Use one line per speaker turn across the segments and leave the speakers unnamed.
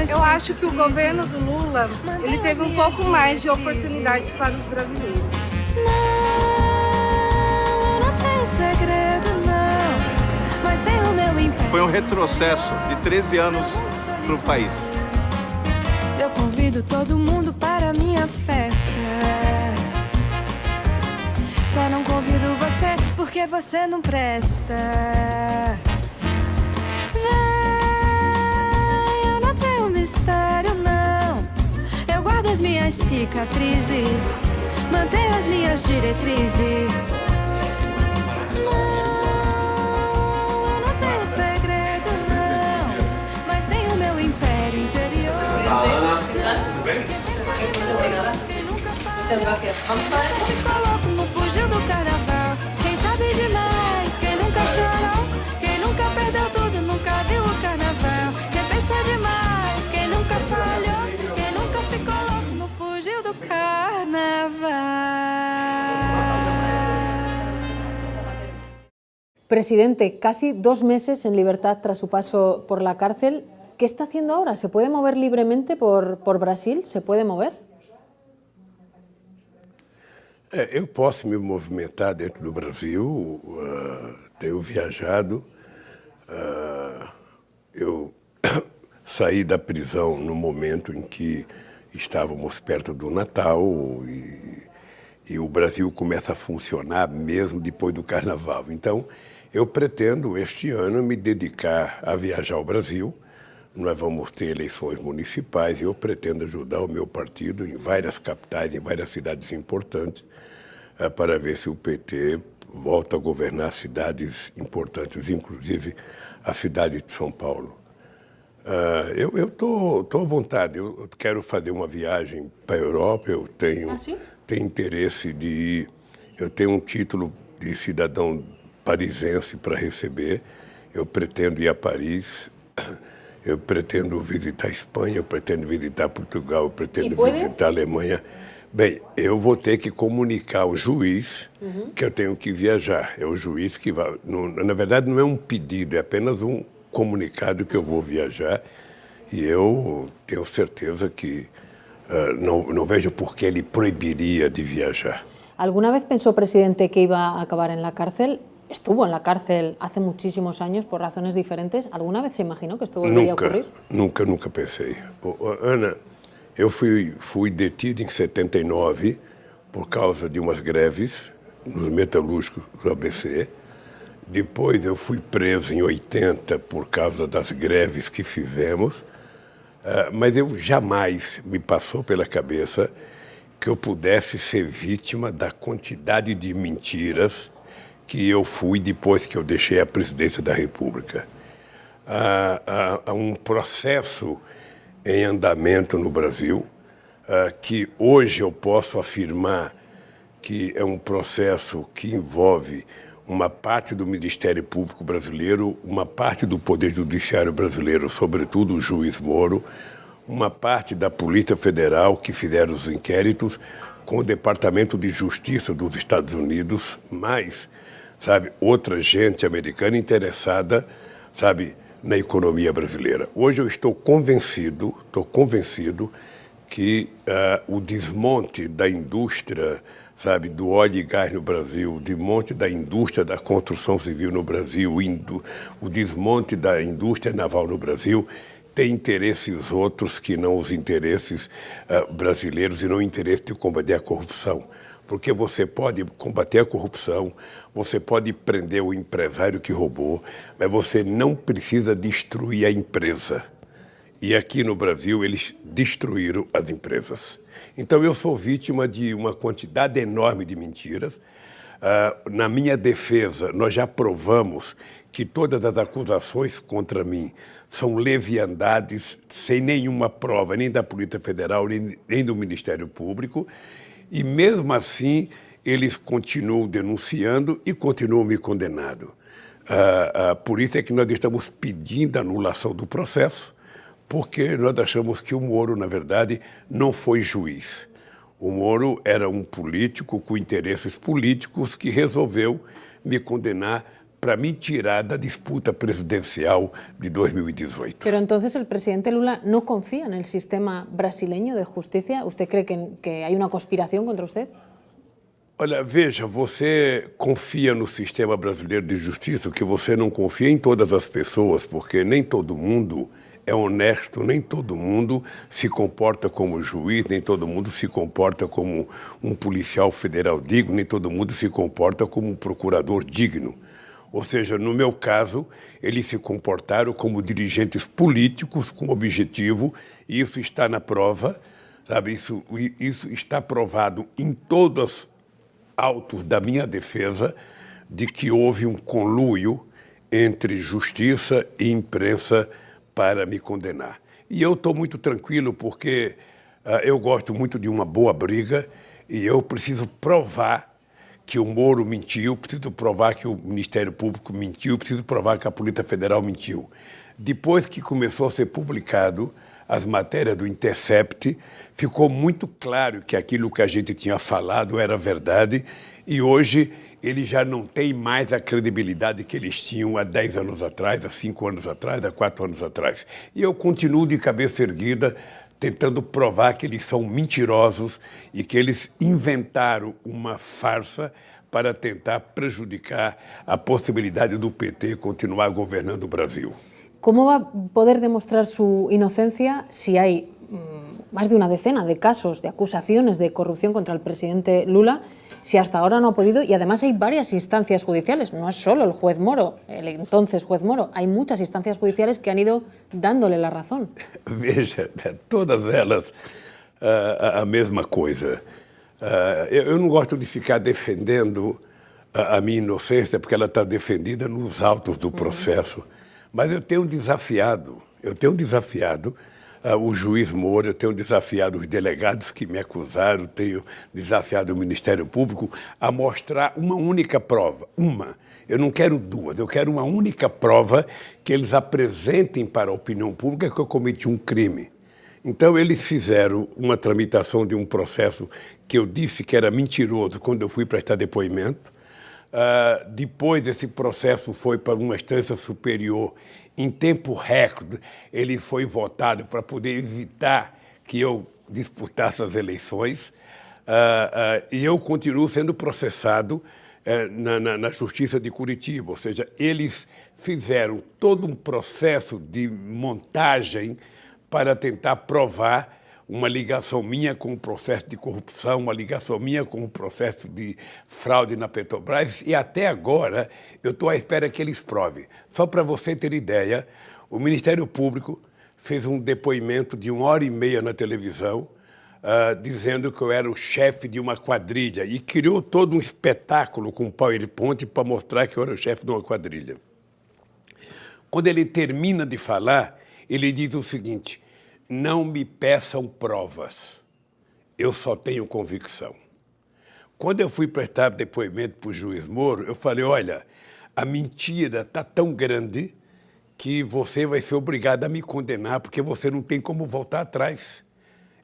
Eu acho que o governo do Lula, ele teve um pouco mais de oportunidades para os brasileiros.
Não, eu não tenho segredo, não, mas tenho meu império.
Foi um retrocesso de 13 anos para o país.
Eu convido todo mundo para a minha festa. Só não convido você porque você não presta. Vem, eu não tenho mistério, não. Eu guardo as minhas cicatrizes, mantenho as minhas diretrizes. Não, eu não tenho segredo, não, mas tenho meu império interior. Quem coloco no fugir do carnaval. Quem sabe demais, quem nunca chorou, quem nunca perdeu tudo, nunca viu o carnaval. Quem pensa demais, quem nunca falhou, quem nunca ficou louco no fugir do carnaval.
Presidente, casi 2 meses en libertad tras su paso por la cárcel. ¿Qué está haciendo ahora? ¿Se puede mover libremente por Brasil? ¿Se puede mover?
Eu posso me movimentar dentro do Brasil, tenho viajado. Eu saí da prisão no momento em que estávamos perto do Natal e o Brasil começa a funcionar mesmo depois do Carnaval. Então, eu pretendo este ano me dedicar a viajar ao Brasil. Nós vamos ter eleições municipais e eu pretendo ajudar o meu partido em várias capitais, em várias cidades importantes, para ver se o PT volta a governar cidades importantes, inclusive a cidade de São Paulo. Eu tô à vontade, eu quero fazer uma viagem para a Europa, eu tenho interesse de ir, eu tenho um título de cidadão parisense para receber, eu pretendo ir a Paris. Eu pretendo visitar a Espanha, eu pretendo visitar Portugal, eu pretendo visitar a Alemanha. Bem, eu vou ter que comunicar ao juiz que eu tenho que viajar. É o juiz que vai... na verdade, não é um pedido, é apenas um comunicado que eu vou viajar. E eu tenho certeza que não vejo por que ele proibiria de viajar.
¿Alguna vez pensó, presidente, que iba a acabar en la cárcel? Estuvo en la cárcel hace muchísimos años por razones diferentes. ¿Alguna vez se imaginó que esto volvería a ocurrir?
Nunca pensei. Ana, eu fui detido em 79 por causa de umas greves nos metalúrgicos do ABC. Depois eu fui preso em 80 por causa das greves que fizemos. Mas eu jamais me passou pela cabeça que eu pudesse ser vítima da quantidade de mentiras que eu fui depois que eu deixei a presidência da República. Há um processo em andamento no Brasil que hoje eu posso afirmar que é um processo que envolve uma parte do Ministério Público brasileiro, uma parte do Poder Judiciário brasileiro, sobretudo o juiz Moro, uma parte da Polícia Federal que fizeram os inquéritos com o Departamento de Justiça dos Estados Unidos, mais outra gente americana interessada, na economia brasileira. Hoje eu estou convencido que o desmonte da indústria, do óleo e gás no Brasil, o desmonte da indústria da construção civil no Brasil, o desmonte da indústria naval no Brasil, tem interesses outros que não os interesses brasileiros e não o interesse de combater a corrupção. Porque você pode combater a corrupção, você pode prender o empresário que roubou, mas você não precisa destruir a empresa. E aqui no Brasil eles destruíram as empresas. Então eu sou vítima de uma quantidade enorme de mentiras. Na minha defesa, nós já provamos que todas as acusações contra mim são leviandades, sem nenhuma prova, nem da Polícia Federal, nem do Ministério Público. E mesmo assim, eles continuam denunciando e continuam me condenando. Por isso é que nós estamos pedindo a anulação do processo, porque nós achamos que o Moro, na verdade, não foi juiz. O Moro era um político com interesses políticos que resolveu me condenar para me tirar da disputa presidencial de 2018.
Pero entonces el presidente Lula no confía en el sistema brasileño de justicia. ¿Usted cree que hay una conspiración contra usted?
Olha, veja, você confia no sistema brasileiro de justiça, que você não confia em todas as pessoas, porque nem todo mundo é honesto, nem todo mundo se comporta como juiz, nem todo mundo se comporta como um policial federal digno, nem todo mundo se comporta como um procurador digno. Ou seja, no meu caso, eles se comportaram como dirigentes políticos com objetivo, e isso está na prova, sabe? Isso está provado em todos autos da minha defesa de que houve um conluio entre justiça e imprensa para me condenar. E eu estou muito tranquilo porque eu gosto muito de uma boa briga e eu preciso provar que o Moro mentiu, preciso provar que o Ministério Público mentiu, preciso provar que a Polícia Federal mentiu. Depois que começou a ser publicado as matérias do Intercept, ficou muito claro que aquilo que a gente tinha falado era verdade e hoje eles já não têm mais a credibilidade que eles tinham há 10 anos atrás, há 5 anos atrás, há 4 anos atrás. E eu continuo de cabeça erguida, tentando provar que eles são mentirosos e que eles inventaram uma farsa para tentar prejudicar a possibilidade do PT continuar governando o Brasil.
¿Cómo va a poder demostrar su inocencia si hay más de una decena de casos, de acusaciones de corrupción contra el presidente Lula, si hasta ahora no ha podido? Y además hay varias instancias judiciales, no es solo el juez Moro, el entonces juez Moro, hay muchas instancias judiciales que han ido dándole la razón.
Veja, todas elas a mesma coisa. Eu não gosto de ficar defendendo a minha inocência, porque ela está defendida nos autos do processo. Mas eu tenho desafiado o juiz Moro, eu tenho desafiado os delegados que me acusaram, tenho desafiado o Ministério Público a mostrar uma única prova, Eu não quero duas, eu quero uma única prova que eles apresentem para a opinião pública que eu cometi um crime. Então, eles fizeram uma tramitação de um processo que eu disse que era mentiroso quando eu fui prestar depoimento. Depois, esse processo foi para uma instância superior. Em tempo recorde, ele foi votado para poder evitar que eu disputasse as eleições. E eu continuo sendo processado na Justiça de Curitiba. Ou seja, eles fizeram todo um processo de montagem para tentar provar uma ligação minha com o processo de corrupção, uma ligação minha com o processo de fraude na Petrobras, e até agora eu estou à espera que eles provem. Só para você ter ideia, o Ministério Público fez um depoimento de 1h30 na televisão, dizendo que eu era o chefe de uma quadrilha, e criou todo um espetáculo com PowerPoint para mostrar que eu era o chefe de uma quadrilha. Quando ele termina de falar, ele diz o seguinte: não me peçam provas, eu só tenho convicção. Quando eu fui prestar depoimento para o juiz Moro, eu falei, olha, a mentira está tão grande que você vai ser obrigado a me condenar porque você não tem como voltar atrás.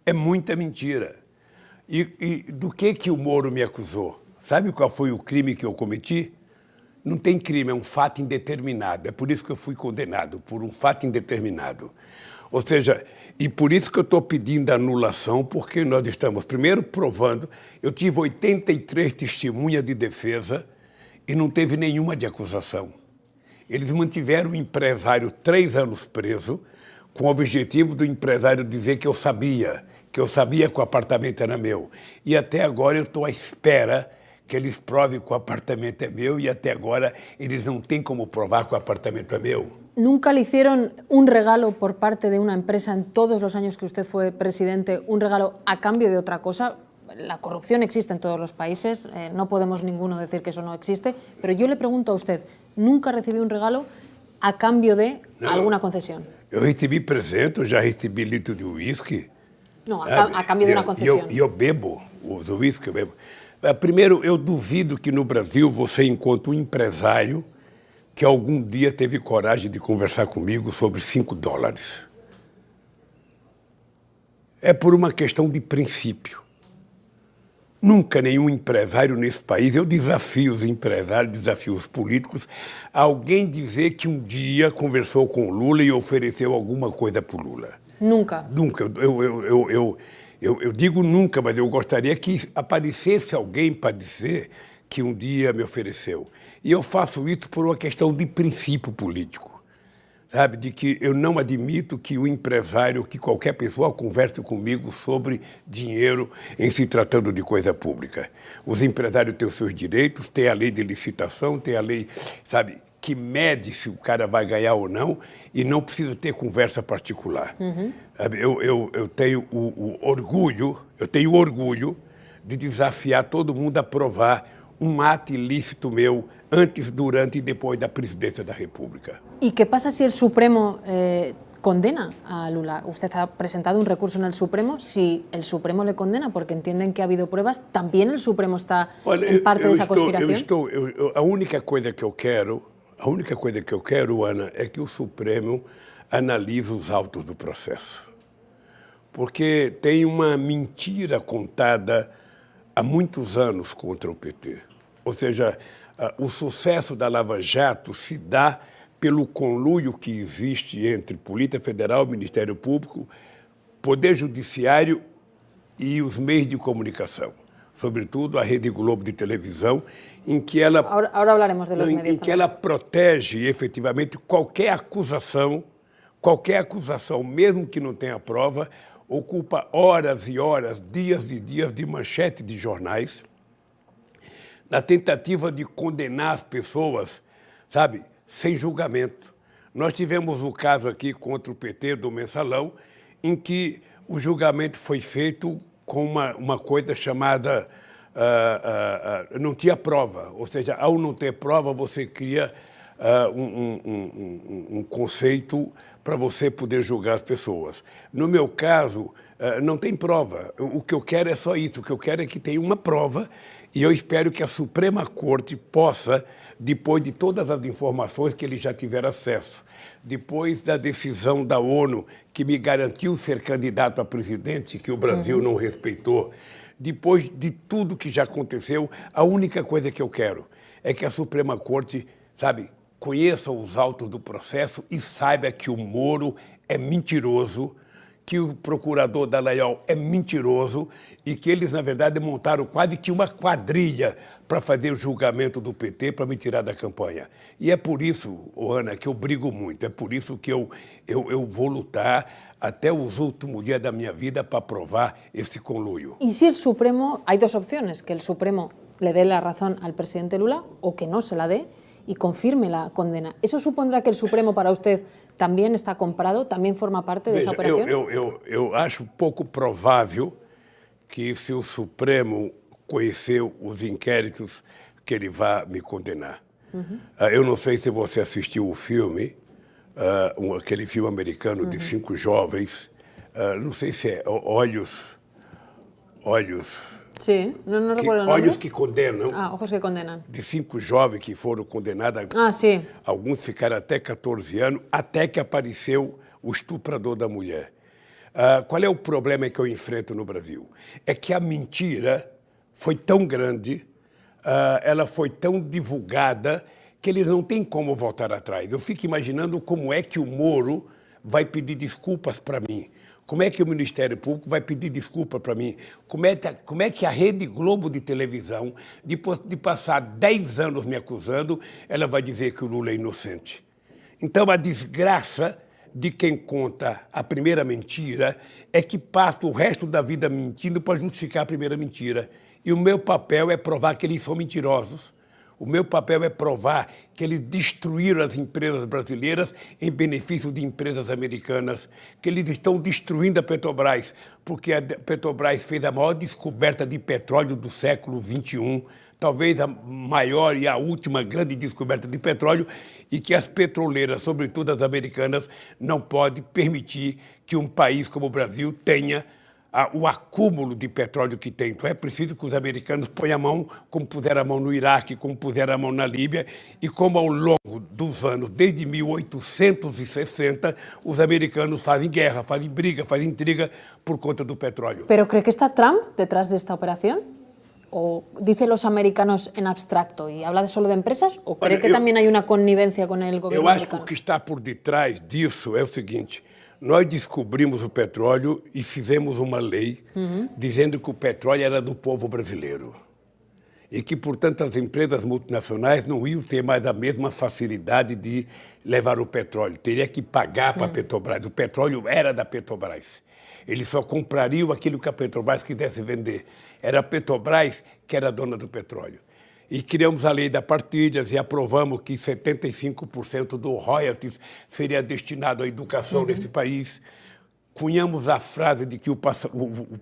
É muita mentira. E do que o Moro me acusou? Sabe qual foi o crime que eu cometi? Não tem crime, é um fato indeterminado. É por isso que eu fui condenado, por um fato indeterminado. Ou seja, e por isso que eu estou pedindo anulação, porque nós estamos, primeiro, provando. Eu tive 83 testemunhas de defesa e não teve nenhuma de acusação. Eles mantiveram o empresário 3 anos preso, com o objetivo do empresário dizer que eu sabia que o apartamento era meu. E até agora eu estou à espera que eles provem que o apartamento é meu, e até agora eles não têm como provar que o apartamento é meu.
¿Nunca le hicieron un regalo por parte de una empresa en todos los años que usted fue presidente, un regalo a cambio de otra cosa? La corrupción existe en todos los países, no podemos ninguno decir que eso no existe, pero yo le pregunto a usted, ¿nunca recibió un regalo a cambio de alguna concesión?
Eu recebi presente, eu já recebi litro de uísque.
No, a cambio de una concesión.
E eu bebo os uísque, eu bebo. Primeiro, eu duvido que no Brasil você encontre um empresário que algum dia teve coragem de conversar comigo sobre $5. É por uma questão de princípio. Nunca nenhum empresário nesse país, eu desafio os empresários, desafio os políticos, a alguém dizer que um dia conversou com o Lula e ofereceu alguma coisa para o Lula.
Nunca.
Nunca. Eu digo nunca, mas eu gostaria que aparecesse alguém para dizer que um dia me ofereceu. E eu faço isso por uma questão de princípio político. Sabe, de que eu não admito que o empresário, que qualquer pessoa converse comigo sobre dinheiro em se tratando de coisa pública. Os empresários têm os seus direitos, tem a lei de licitação, tem a lei, sabe, que mede se o cara vai ganhar ou não e não precisa ter conversa particular. Sabe, eu tenho o orgulho de desafiar todo mundo a provar um ato ilícito meu antes, durante e depois da presidência da República.
¿Y qué pasa si el Supremo condena a Lula? Usted ha presentado un recurso en el Supremo. Si el Supremo le condena porque entienden que ha habido pruebas, ¿también el Supremo está en parte de esa conspiración?
A única coisa que eu quero, Ana, é que o Supremo analise os autos do processo. Porque tem uma mentira contada há muitos anos contra o PT. Ou seja, o sucesso da Lava Jato se dá pelo conluio que existe entre Polícia Federal, Ministério Público, Poder Judiciário e os meios de comunicação. Sobretudo a Rede Globo de televisão, em que ela,
Ahora hablaremos de los medios
em que ela protege efetivamente qualquer acusação, mesmo que não tenha prova, ocupa horas e horas, dias e dias de manchete de jornais, na tentativa de condenar as pessoas, sabe, sem julgamento. Nós tivemos o caso aqui contra o PT do Mensalão, em que o julgamento foi feito com uma coisa chamada... não tinha prova, ou seja, ao não ter prova, você cria um conceito para você poder julgar as pessoas. No meu caso, não tem prova. O que eu quero é só isso, o que eu quero é que tenha uma prova e eu espero que a Suprema Corte possa, depois de todas as informações que eles já tiveram acesso, depois da decisão da ONU que me garantiu ser candidato a presidente, que o Brasil não respeitou, depois de tudo que já aconteceu, a única coisa que eu quero é que a Suprema Corte, sabe, conheça os autos do processo e saiba que o Moro é mentiroso, que o procurador Dallagnol é mentiroso e que eles, na verdade, montaram quase que uma quadrilha para fazer o julgamento do PT, para me tirar da campanha. E é por isso, Ana, que eu brigo muito, é por isso que eu vou lutar até os últimos dias da minha vida para provar esse conluio.
Y si el Supremo, hay dos opciones, que el Supremo le dé la razón al presidente Lula o que no se la dé y confirme la condena. ¿Eso supondrá que el Supremo para usted también está comprado, también forma parte de esa operación?
Eu acho pouco provável que, se o Supremo conheceu os inquéritos, que ele vá me condenar. Eu não sei se você assistiu o filme, aquele filme americano de 5 jovens, não sei se é Olhos...
Sí, no recuerdo el nombre.
Olhos que Condenam.
Ojos que condenan.
De 5 jovens que foram condenados.
Sí.
Alguns ficaram até 14 anos, até que apareceu o estuprador da mulher. Qual é o problema que eu enfrento no Brasil? É que a mentira foi tão grande, ela foi tão divulgada, que eles não têm como voltar atrás. Eu fico imaginando como é que o Moro vai pedir desculpas para mim. Como é que o Ministério Público vai pedir desculpa para mim? Como é que a Rede Globo de televisão, depois de passar 10 anos me acusando, ela vai dizer que o Lula é inocente? Então, a desgraça de quem conta a primeira mentira é que passa o resto da vida mentindo para justificar a primeira mentira. E o meu papel é provar que eles são mentirosos. O meu papel é provar que eles destruíram as empresas brasileiras em benefício de empresas americanas, que eles estão destruindo a Petrobras, porque a Petrobras fez a maior descoberta de petróleo do século XXI, talvez a maior e a última grande descoberta de petróleo, e que as petroleiras, sobretudo as americanas, não podem permitir que um país como o Brasil tenha o acúmulo de petróleo que tem. Então é preciso que os americanos ponham a mão, como puseram a mão no Iraque, como puseram a mão na Líbia, e como ao longo dos anos, desde 1860, os americanos fazem guerra, fazem briga, fazem intriga por conta do petróleo.
¿Pero cree que está Trump detrás de esta operación? o dice los americanos en abstracto y habla solo de empresas o cree
Olha,
que também há uma connivencia com o governo
Eu acho que
americano?
o que está por detrás disso é o seguinte: nós descobrimos o petróleo e fizemos uma lei dizendo que o petróleo era do povo brasileiro. E que, portanto, as empresas multinacionais não iam ter mais a mesma facilidade de levar o petróleo. Teria que pagar para a Petrobras. O petróleo era da Petrobras. Eles só comprariam aquilo que a Petrobras quisesse vender. Era a Petrobras que era dona do petróleo. E criamos a lei da partilhas e aprovamos que 75% do royalties seria destinado à educação nesse país. Cunhamos a frase de que o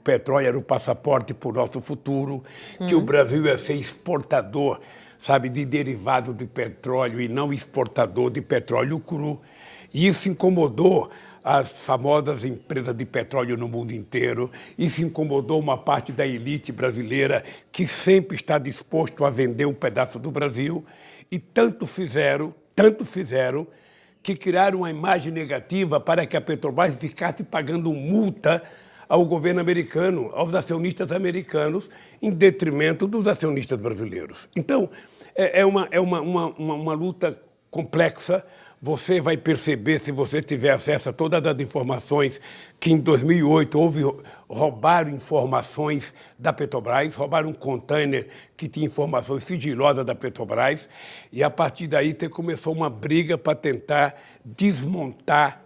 petróleo era o passaporte para o nosso futuro, que o Brasil ia ser exportador, sabe, de derivados de petróleo e não exportador de petróleo cru. E isso incomodou as famosas empresas de petróleo no mundo inteiro. Isso incomodou uma parte da elite brasileira que sempre está disposto a vender um pedaço do Brasil. E tanto fizeram, que criaram uma imagem negativa para que a Petrobras ficasse pagando multa ao governo americano, aos acionistas americanos, em detrimento dos acionistas brasileiros. Então, é uma luta complexa. Você vai perceber, se você tiver acesso a todas as informações, que em 2008 roubaram informações da Petrobras, roubaram um container que tinha informações sigilosas da Petrobras, e a partir daí começou uma briga para tentar desmontar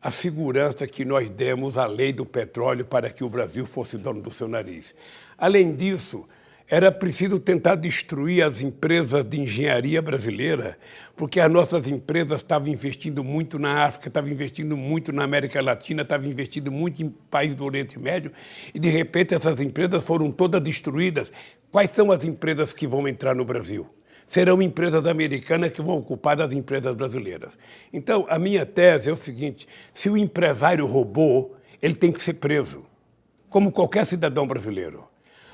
a segurança que nós demos à lei do petróleo para que o Brasil fosse dono do seu nariz. Além disso, era preciso tentar destruir as empresas de engenharia brasileira, porque as nossas empresas estavam investindo muito na África, estavam investindo muito na América Latina, estavam investindo muito em países do Oriente Médio, e de repente essas empresas foram todas destruídas. Quais são as empresas que vão entrar no Brasil? Serão empresas americanas que vão ocupar as empresas brasileiras. Então, a minha tese é o seguinte: se o empresário roubou, ele tem que ser preso, como qualquer cidadão brasileiro.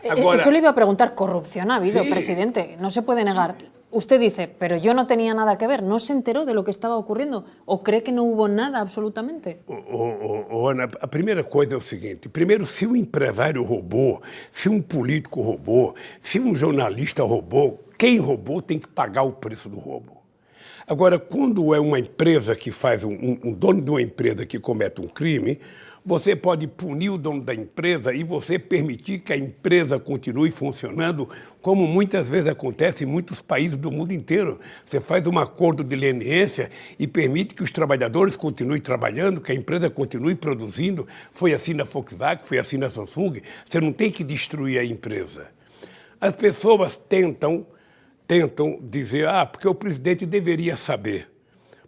Agora, eso le iba a preguntar, corrupción ha habido,
sí.
presidente, no se puede negar. Usted dice, pero yo no tenía nada que ver, ¿no se enteró de lo que estaba ocurriendo? ¿O cree que no hubo nada absolutamente?
Ana, a primeira coisa é o seguinte: primeiro, se um empresário roubou, se um político roubou, se um jornalista roubou, quem roubou tem que pagar o preço do roubo. Agora, quando é uma empresa que faz, um dono de uma empresa que comete um crime, você pode punir o dono da empresa e você permitir que a empresa continue funcionando, como muitas vezes acontece em muitos países do mundo inteiro. Você faz um acordo de leniência e permite que os trabalhadores continuem trabalhando, que a empresa continue produzindo. Foi assim na Volkswagen, foi assim na Samsung. Você não tem que destruir a empresa. As pessoas tentam dizer, porque o presidente deveria saber,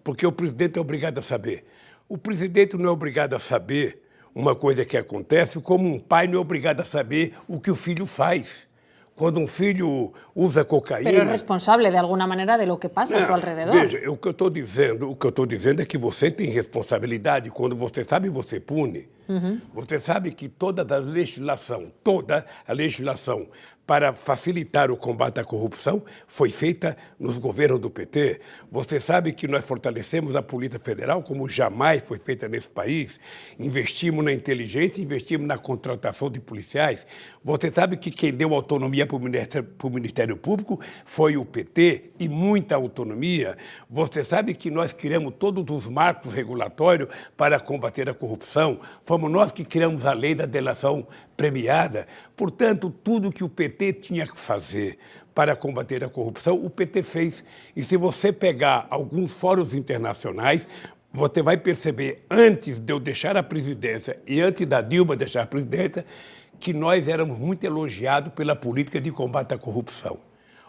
porque o presidente é obrigado a saber. O presidente não é obrigado a saber uma coisa que acontece, como um pai não é obrigado a saber o que o filho faz. Quando um filho usa cocaína...
Pero é responsável, de alguma maneira, de lo que passa a seu alrededor.
Veja, o que eu estou dizendo é que você tem responsabilidade. Quando você sabe, você pune. Você sabe que toda a legislação para facilitar o combate à corrupção foi feita nos governos do PT. Você sabe que nós fortalecemos a Polícia Federal como jamais foi feita nesse país. Investimos na inteligência, investimos na contratação de policiais. Você sabe que quem deu autonomia para o Ministério Público foi o PT, e muita autonomia. Você sabe que nós criamos todos os marcos regulatórios para combater a corrupção. Fomos nós que criamos a lei da delação premiada. Portanto, tudo que o PT tinha que fazer para combater a corrupção, o PT fez. E se você pegar alguns fóruns internacionais, você vai perceber, antes de eu deixar a presidência e antes da Dilma deixar a presidência, que nós éramos muito elogiados pela política de combate à corrupção.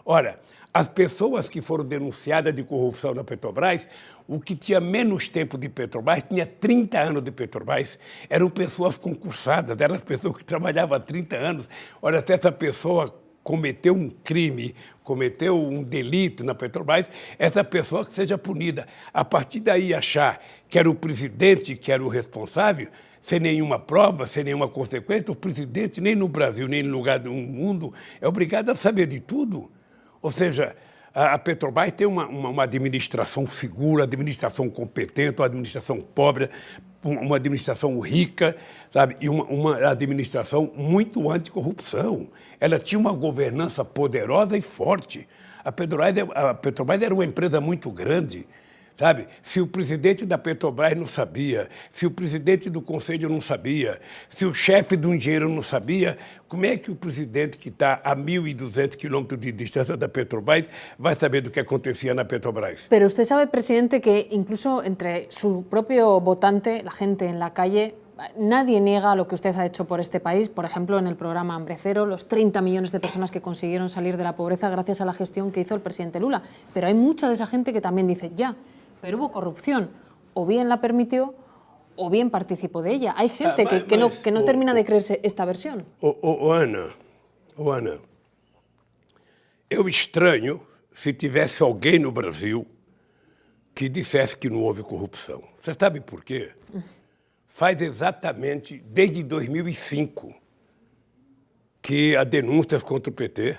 Ora, as pessoas que foram denunciadas de corrupção na Petrobras, o que tinha menos tempo de Petrobras, tinha 30 anos de Petrobras, eram pessoas concursadas, eram as pessoas que trabalhavam há 30 anos. Ora, se essa pessoa cometeu um crime, cometeu um delito na Petrobras, essa pessoa que seja punida. A partir daí, achar que era o presidente que era o responsável, sem nenhuma prova, sem nenhuma consequência, o presidente, nem no Brasil, nem em lugar do mundo, é obrigado a saber de tudo. Ou seja, A Petrobras tem uma administração segura, administração competente, uma administração pobre, uma administração rica, sabe? E uma administração muito anticorrupção. Ela tinha uma governança poderosa e forte. A Petrobras era uma empresa muito grande, sabe? Se o presidente da Petrobras não sabia, se o presidente do conselho não sabia, se o chefe do engenheiro não sabia, como é que o presidente que está a 1.200 quilómetros de distância da Petrobras vai saber do que acontecia na Petrobras?
Pero usted sabe, presidente, que incluso entre su propio votante, la gente en la calle, nadie niega lo que usted ha hecho por este país. Por ejemplo, en el programa Hambre Cero, los 30 millones de personas que consiguieron salir de la pobreza gracias a la gestión que hizo el presidente Lula. Pero hay mucha de esa gente que también dice, ya, pero hubo corrupción, o bien la permitió, o bien participó de ella. Hay gente que no termina de creerse esta versión.
Ana, eu estranho se tivesse alguém no Brasil que dissesse que não houve corrupção. Você sabe por quê? Faz exatamente desde 2005 que há denúncias contra o PT.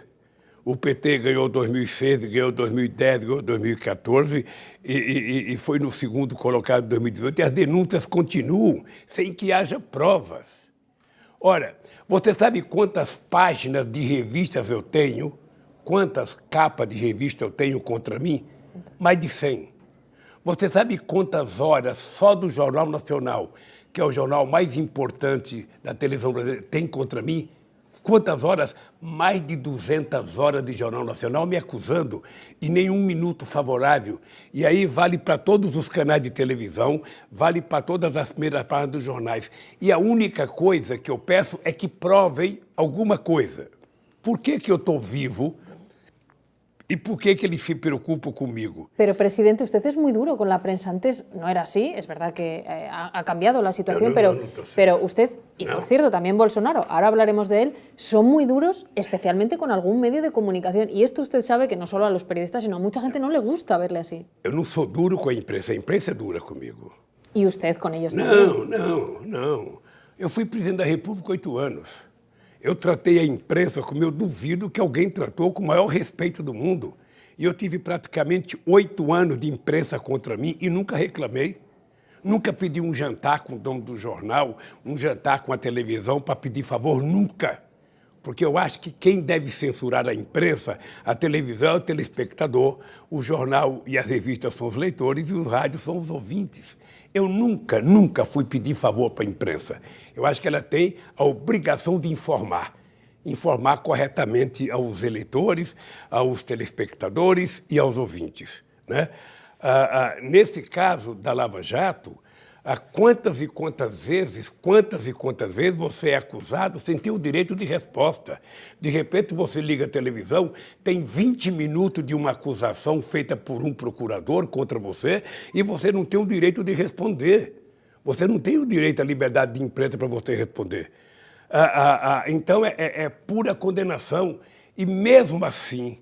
O PT ganhou 2006, ganhou 2010, ganhou 2014 e foi no segundo colocado em 2018. E as denúncias continuam sem que haja provas. Ora, você sabe quantas páginas de revistas eu tenho? Quantas capas de revista eu tenho contra mim? Mais de 100. Você sabe quantas horas só do Jornal Nacional, que é o jornal mais importante da televisão brasileira, tem contra mim? Quantas horas? Mais de 200 horas de Jornal Nacional me acusando e nenhum minuto favorável. E aí vale para todos os canais de televisão, vale para todas as primeiras páginas dos jornais. E a única coisa que eu peço é que provem alguma coisa. Por que eu estou vivo? ¿Y por qué que él se preocupa conmigo?
Pero, presidente, usted es muy duro con la prensa. Antes no era así, es verdad que ha cambiado la situación, pero usted, y por cierto, también Bolsonaro, ahora hablaremos de él, son muy duros, especialmente con algún medio de comunicación. Y esto usted sabe que no solo a los periodistas, sino a mucha gente no le gusta verle así.
Eu não sou duro com a imprensa é dura comigo.
Y usted con ellos también.
Não. Eu fui presidente da República 8 anos. Eu tratei a imprensa como eu duvido que alguém tratou com o maior respeito do mundo. E eu tive praticamente 8 anos de imprensa contra mim e nunca reclamei. Nunca pedi um jantar com o dono do jornal, um jantar com a televisão para pedir favor, nunca. Porque eu acho que quem deve censurar a imprensa, a televisão é o telespectador, o jornal e as revistas são os leitores e os rádios são os ouvintes. Eu nunca fui pedir favor para a imprensa. Eu acho que ela tem a obrigação de informar corretamente aos eleitores, aos telespectadores e aos ouvintes, né? Nesse caso da Lava Jato, quantas e quantas vezes você é acusado sem ter o direito de resposta. De repente você liga a televisão, tem 20 minutos de uma acusação feita por um procurador contra você e você não tem o direito de responder. Você não tem o direito à liberdade de imprensa para você responder. Então é pura condenação. E mesmo assim,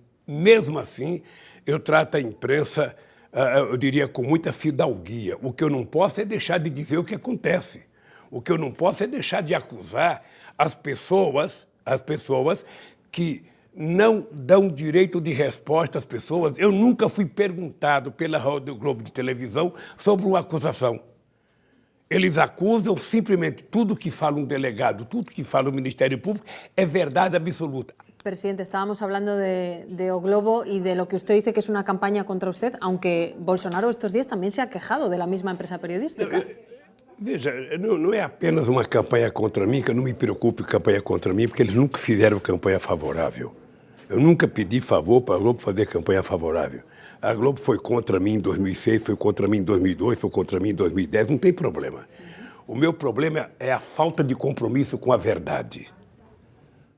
eu trato a imprensa, eu diria, com muita fidalguia. O que eu não posso é deixar de dizer o que acontece. O que eu não posso é deixar de acusar as pessoas que não dão direito de resposta às pessoas. Eu nunca fui perguntado pela Rádio Globo de televisão sobre uma acusação. Eles acusam simplesmente tudo que fala um delegado, tudo que fala o Ministério Público é verdade absoluta.
Presidente, estábamos hablando de O Globo y de lo que usted dice que es una campaña contra usted, aunque Bolsonaro estos días también se ha quejado de la misma empresa periodística.
Veja, não é apenas uma campanha contra mim, que eu não me preocupo com campanha contra mim, porque eles nunca fizeram campanha favorável. Eu nunca pedi favor para a Globo fazer campanha favorável. A Globo foi contra mim em 2006, foi contra mim em 2002, foi contra mim em 2010, não tem problema. O meu problema é a falta de compromisso com a verdade.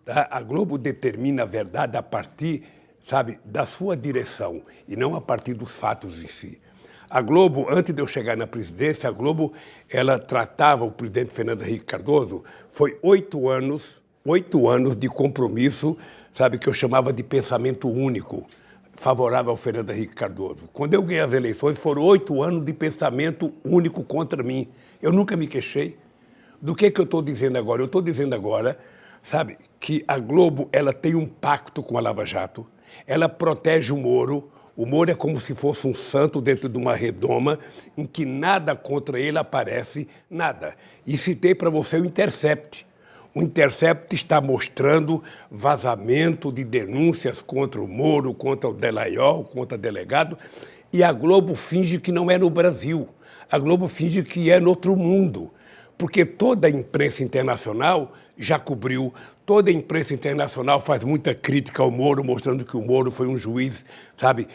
A Globo determina a verdade a partir, sabe, da sua direção e não a partir dos fatos em si. A Globo, antes de eu chegar na presidência, a Globo, ela tratava o presidente Fernando Henrique Cardoso, foi 8 anos de compromisso, sabe, que eu chamava de pensamento único, favorável ao Fernando Henrique Cardoso. Quando eu ganhei as eleições, foram 8 anos de pensamento único contra mim. Eu nunca me queixei. Do que eu estou dizendo agora? Eu estou dizendo agora, sabe, que a Globo ela tem um pacto com a Lava Jato, ela protege o Moro. O Moro é como se fosse um santo dentro de uma redoma em que nada contra ele aparece, nada. E citei para você o Intercept. O Intercept está mostrando vazamento de denúncias contra o Moro, contra o Delaiol, contra o delegado, e a Globo finge que não é no Brasil. A Globo finge que é no outro mundo, porque toda a imprensa internacional já cobriu, toda a imprensa internacional faz muita crítica ao Moro, mostrando que o Moro foi um juiz, sabe,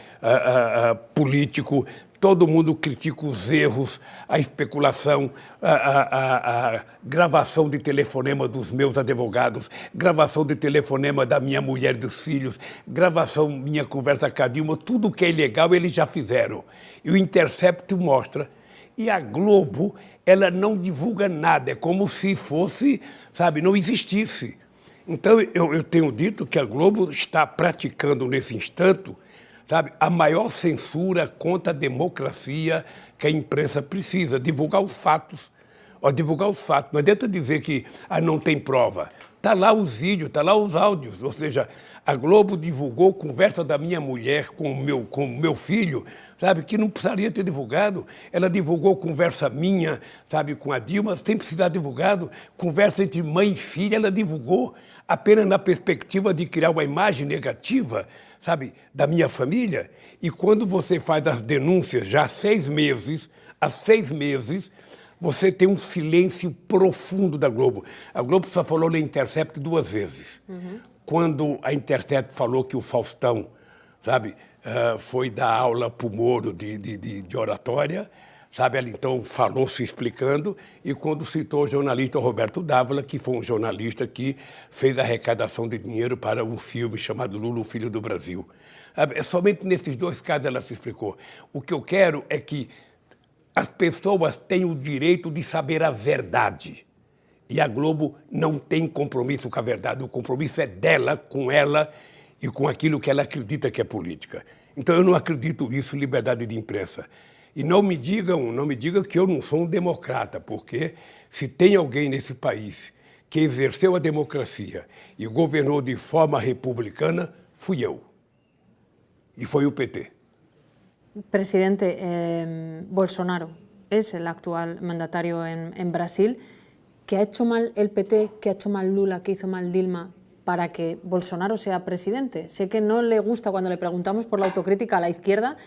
político. Todo mundo critica os erros, a especulação, a gravação de telefonema dos meus advogados, gravação de telefonema da minha mulher e dos filhos, gravação minha conversa com a Dilma, tudo que é ilegal eles já fizeram. E o Intercept mostra. E a Globo, ela não divulga nada, é como se fosse, sabe, não existisse. Então, eu tenho dito que a Globo está praticando nesse instante, sabe, a maior censura contra a democracia que a imprensa precisa, divulgar os fatos. Divulgar os fatos. Não adianta dizer que não tem prova. Está lá os vídeos, está lá os áudios. Ou seja, a Globo divulgou conversa da minha mulher com o meu filho, sabe, que não precisaria ter divulgado. Ela divulgou conversa minha, sabe, com a Dilma, sem precisar divulgado. Conversa entre mãe e filha, ela divulgou apenas na perspectiva de criar uma imagem negativa, sabe, da minha família. E quando você faz as denúncias já há 6 meses, você tem um silêncio profundo da Globo. A Globo só falou na Intercept 2 vezes. Quando a Intercept falou que o Faustão, sabe, foi dar aula para o Moro de oratória, sabe, ela então falou se explicando, e quando citou o jornalista Roberto Dávila, que foi um jornalista que fez a arrecadação de dinheiro para um filme chamado Lula, o Filho do Brasil. Somente nesses 2 casos ela se explicou. O que eu quero é que as pessoas têm o direito de saber a verdade. E a Globo não tem compromisso com a verdade. O compromisso é dela, com ela e com aquilo que ela acredita que é política. Então eu não acredito nisso, liberdade de imprensa. E não me digam que eu não sou um democrata, porque se tem alguém nesse país que exerceu a democracia e governou de forma republicana, fui eu. E foi o PT.
Presidente, Bolsonaro es el actual mandatario en Brasil. ¿Qué ha hecho mal el PT, qué ha hecho mal Lula, qué hizo mal Dilma para que Bolsonaro sea presidente? Sé que no le gusta cuando le preguntamos por la autocrítica a la izquierda,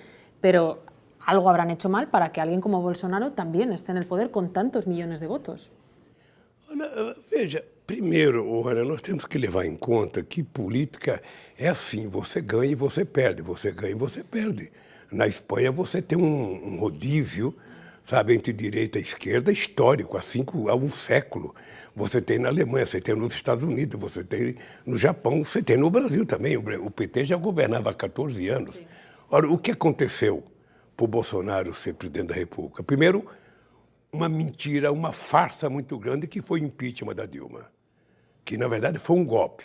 pero algo habrán hecho mal para que alguien como Bolsonaro también esté en el poder con tantos millones de votos.
Veja, primeiro, Ana, nós temos que levar em conta que política é assim, você ganha e você perde, você ganha e você perde. Na Espanha você tem um rodízio, sabe, entre direita e esquerda histórico, há um século. Você tem na Alemanha, você tem nos Estados Unidos, você tem no Japão, você tem no Brasil também. O PT já governava há 14 anos. Sim. Ora, o que aconteceu para o Bolsonaro ser presidente da República? Primeiro, uma mentira, uma farsa muito grande que foi o impeachment da Dilma, que na verdade foi um golpe.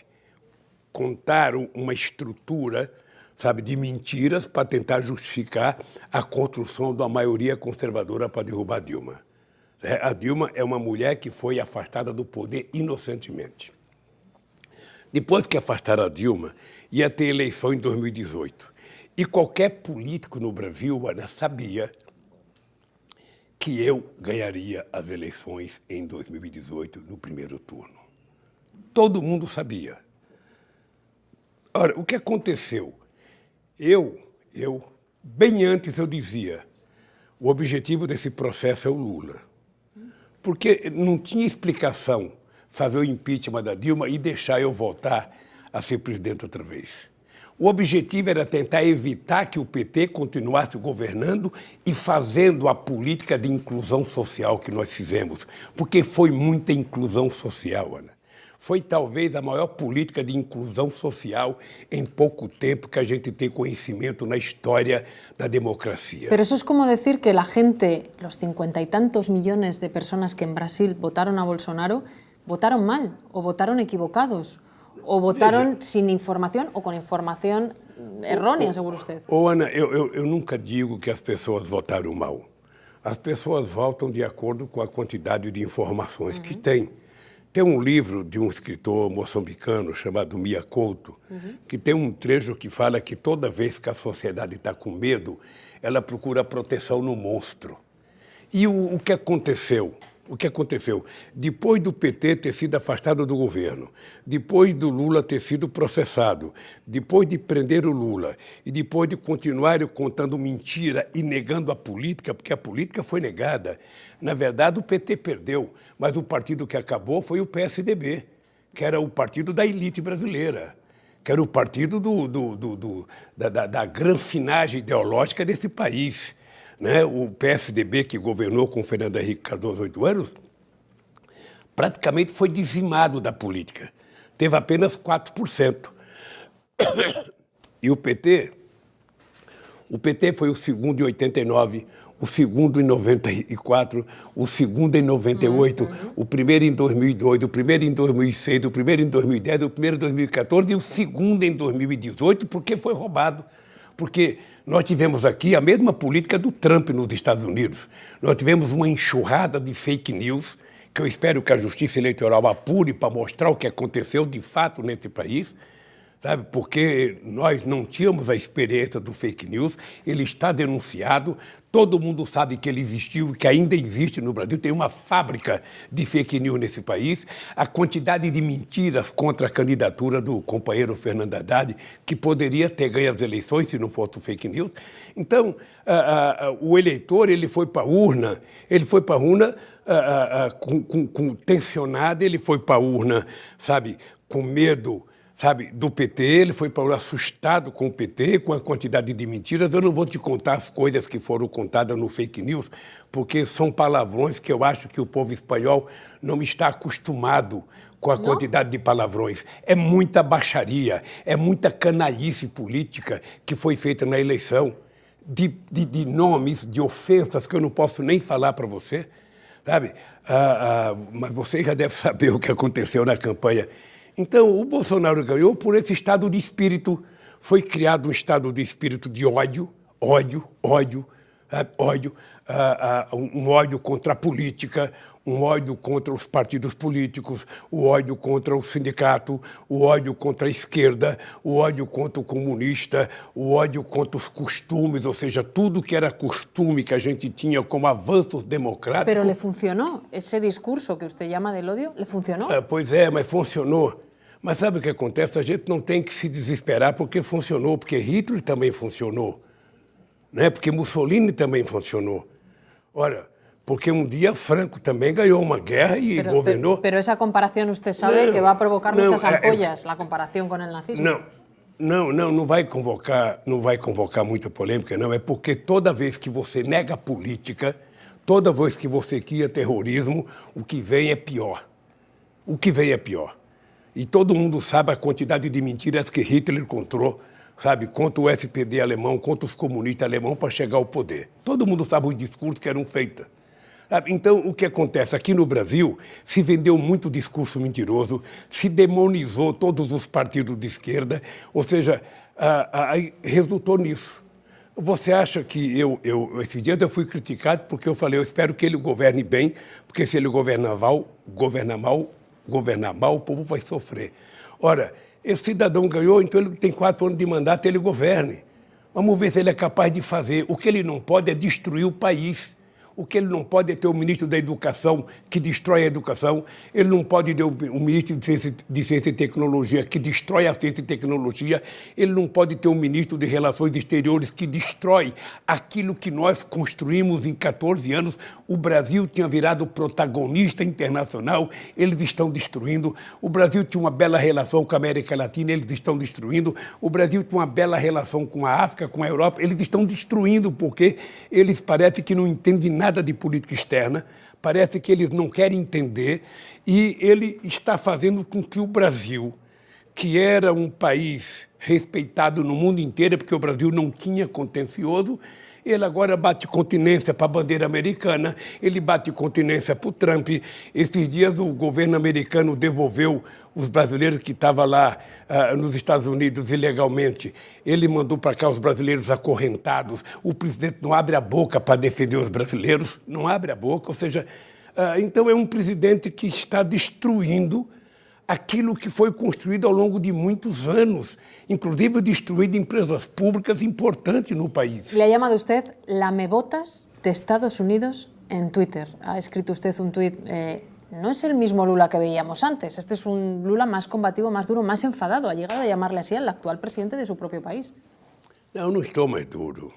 Contaram uma estrutura, sabe, de mentiras para tentar justificar a construção de uma maioria conservadora para derrubar a Dilma. A Dilma é uma mulher que foi afastada do poder inocentemente. Depois que afastaram a Dilma, ia ter eleição em 2018. E qualquer político no Brasil, Ana, sabia que eu ganharia as eleições em 2018 no primeiro turno. Todo mundo sabia. Ora, o que aconteceu? Eu, bem antes eu dizia, o objetivo desse processo é o Lula. Porque não tinha explicação fazer o impeachment da Dilma e deixar eu voltar a ser presidente outra vez. O objetivo era tentar evitar que o PT continuasse governando e fazendo a política de inclusão social que nós fizemos. Porque foi muita inclusão social, Ana. Foi talvez a maior política de inclusão social em pouco tempo que a gente tem conhecimento na história da democracia.
Pero eso es como decir que la gente, los 50 y tantos millones de personas que en Brasil votaron a Bolsonaro, votaron mal o votaron equivocados o votaron sin información o con información errónea, seguro usted.
Ana, eu nunca digo que as pessoas votaram mal. As pessoas votam de acordo com a quantidade de informações que têm. Tem um livro de um escritor moçambicano chamado Mia Couto, que tem um trecho que fala que toda vez que a sociedade está com medo, ela procura proteção no monstro. E o que aconteceu? O que aconteceu? Depois do PT ter sido afastado do governo, depois do Lula ter sido processado, depois de prender o Lula e depois de continuar contando mentira e negando a política, porque a política foi negada. Na verdade, o PT perdeu, mas o partido que acabou foi o PSDB, que era o partido da elite brasileira, que era o partido da granfinagem ideológica desse país. Né? O PSDB, que governou com Fernando Henrique Cardoso 8 anos, praticamente foi dizimado da política. Teve apenas 4%. E o PT foi o segundo em 89, o segundo em 94, o segundo em 98, o primeiro em 2002, o primeiro em 2006, o primeiro em 2010, o primeiro em 2014 e o segundo em 2018, porque foi roubado. Porque nós tivemos aqui a mesma política do Trump nos Estados Unidos. Nós tivemos uma enxurrada de fake news, que eu espero que a Justiça Eleitoral apure para mostrar o que aconteceu de fato nesse país, sabe? Porque nós não tínhamos a experiência do fake news, ele está denunciado, todo mundo sabe que ele existiu e que ainda existe no Brasil, tem uma fábrica de fake news nesse país, a quantidade de mentiras contra a candidatura do companheiro Fernando Haddad, que poderia ter ganho as eleições se não fosse o fake news. Então, o eleitor, ele foi para a urna, tensionado, ele foi para a urna, sabe, com medo, sabe, do PT, ele foi para assustado com o PT, com a quantidade de mentiras. Eu não vou te contar as coisas que foram contadas no fake news, porque são palavrões que eu acho que o povo espanhol não está acostumado com a quantidade de palavrões. É muita baixaria, é muita canalice política que foi feita na eleição, de nomes, de ofensas que eu não posso nem falar para você, sabe? Mas você já deve saber o que aconteceu na campanha. Então, o Bolsonaro ganhou por esse estado de espírito. Foi criado um estado de espírito de ódio, um ódio contra a política, um ódio contra os partidos políticos, o ódio contra o sindicato, o ódio contra a esquerda, o ódio contra o comunista, o ódio contra os costumes, ou seja, tudo que era costume que a gente tinha como avanços democráticos.
Pero le funcionó ese discurso que usted llama del odio, le funcionó.
Pois é, mas funcionou. Mas sabe o que acontece? A gente não tem que se desesperar porque funcionou, porque Hitler também funcionou, né? Porque Mussolini também funcionou. Ora, porque um dia Franco também ganhou uma guerra e governou.
Pero esa comparación usted sabe que va a provocar muchas ampollas, la comparación con el nazismo.
Não vai convocar muita polêmica, não. É porque toda vez que você nega a política, toda vez que você cria terrorismo, o que vem é pior. O que vem é pior. E todo mundo sabe a quantidade de mentiras que Hitler encontrou, sabe, contra o SPD alemão, contra os comunistas alemãos para chegar ao poder. Todo mundo sabe os discursos que eram feitos. Então, o que acontece? Aqui no Brasil, se vendeu muito discurso mentiroso, se demonizou todos os partidos de esquerda, ou seja, resultou nisso. Você acha que esse dia eu fui criticado porque eu falei, eu espero que ele governe bem, porque se ele governar mal, o povo vai sofrer. Ora, esse cidadão ganhou, então ele tem 4 anos de mandato, ele governe. Vamos ver se ele é capaz de fazer. O que ele não pode é destruir o país. O que ele não pode é ter o ministro da Educação que destrói a educação. Ele não pode ter o ministro de Ciência e Tecnologia que destrói a ciência e tecnologia. Ele não pode ter o ministro de Relações Exteriores que destrói aquilo que nós construímos em 14 anos. O Brasil tinha virado protagonista internacional, eles estão destruindo. O Brasil tinha uma bela relação com a América Latina, eles estão destruindo. O Brasil tinha uma bela relação com a África, com a Europa, eles estão destruindo porque eles parecem que não entendem nada de política externa, parece que eles não querem entender e ele está fazendo com que o Brasil, que era um país respeitado no mundo inteiro, porque o Brasil não tinha contencioso, ele agora bate continência para a bandeira americana, ele bate continência para o Trump. Esses dias o governo americano devolveu os brasileiros que estavam lá nos Estados Unidos ilegalmente. Ele mandou para cá os brasileiros acorrentados. O presidente não abre a boca para defender os brasileiros, não abre a boca, ou seja, Então é um presidente que está destruindo aquilo que foi construído ao longo de muitos anos, inclusive destruindo empresas públicas importantes no país.
Le ha llamado usted lamebotas de Estados Unidos en Twitter. Ha escrito usted un tuit. No es el mismo Lula que veíamos antes. Este es un Lula más combativo, más duro, más enfadado. Ha llegado a llamarle así al actual presidente de su propio país.
Não estou mais duro.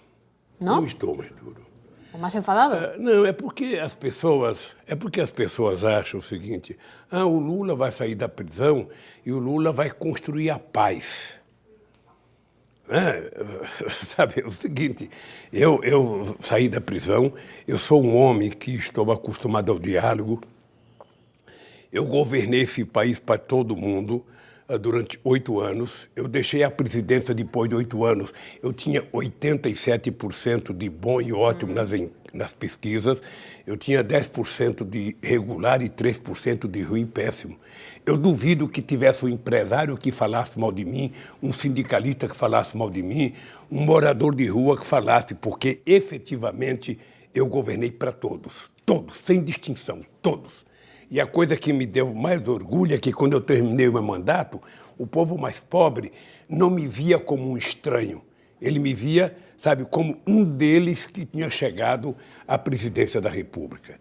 Não?
Não estou mais duro.
¿O más enfadado?
Não, é porque as pessoas acham o seguinte: o Lula vai sair da prisão e o Lula vai construir a paz. Sabe, é o seguinte, eu saí da prisão, eu sou um homem que estou acostumado ao diálogo, eu governei esse país para todo mundo durante 8 anos, eu deixei a presidência depois de 8 anos, eu tinha 87% de bom e ótimo nas pesquisas, eu tinha 10% de regular e 3% de ruim e péssimo. Eu duvido que tivesse um empresário que falasse mal de mim, um sindicalista que falasse mal de mim, um morador de rua que falasse, porque efetivamente eu governei para todos, sem distinção, todos. E a coisa que me deu mais orgulho é que quando eu terminei o meu mandato, o povo mais pobre não me via como um estranho. Ele me via, sabe, como um deles que tinha chegado à presidência da República.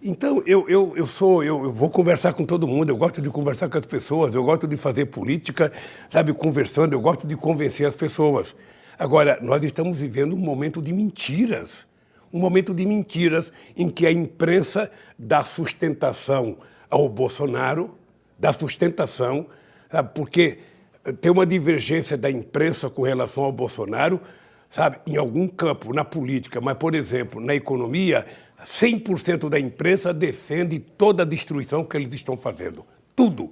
Então, eu vou conversar com todo mundo, eu gosto de conversar com as pessoas, eu gosto de fazer política, sabe, conversando, eu gosto de convencer as pessoas. Agora, nós estamos vivendo um momento de mentiras. Um momento de mentiras em que a imprensa dá sustentação ao Bolsonaro, dá sustentação, sabe, porque tem uma divergência da imprensa com relação ao Bolsonaro, sabe, em algum campo, na política, mas, por exemplo, na economia, 100% da imprensa defende toda a destruição que eles estão fazendo. Tudo.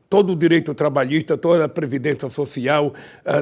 Todo o direito trabalhista, toda a previdência social,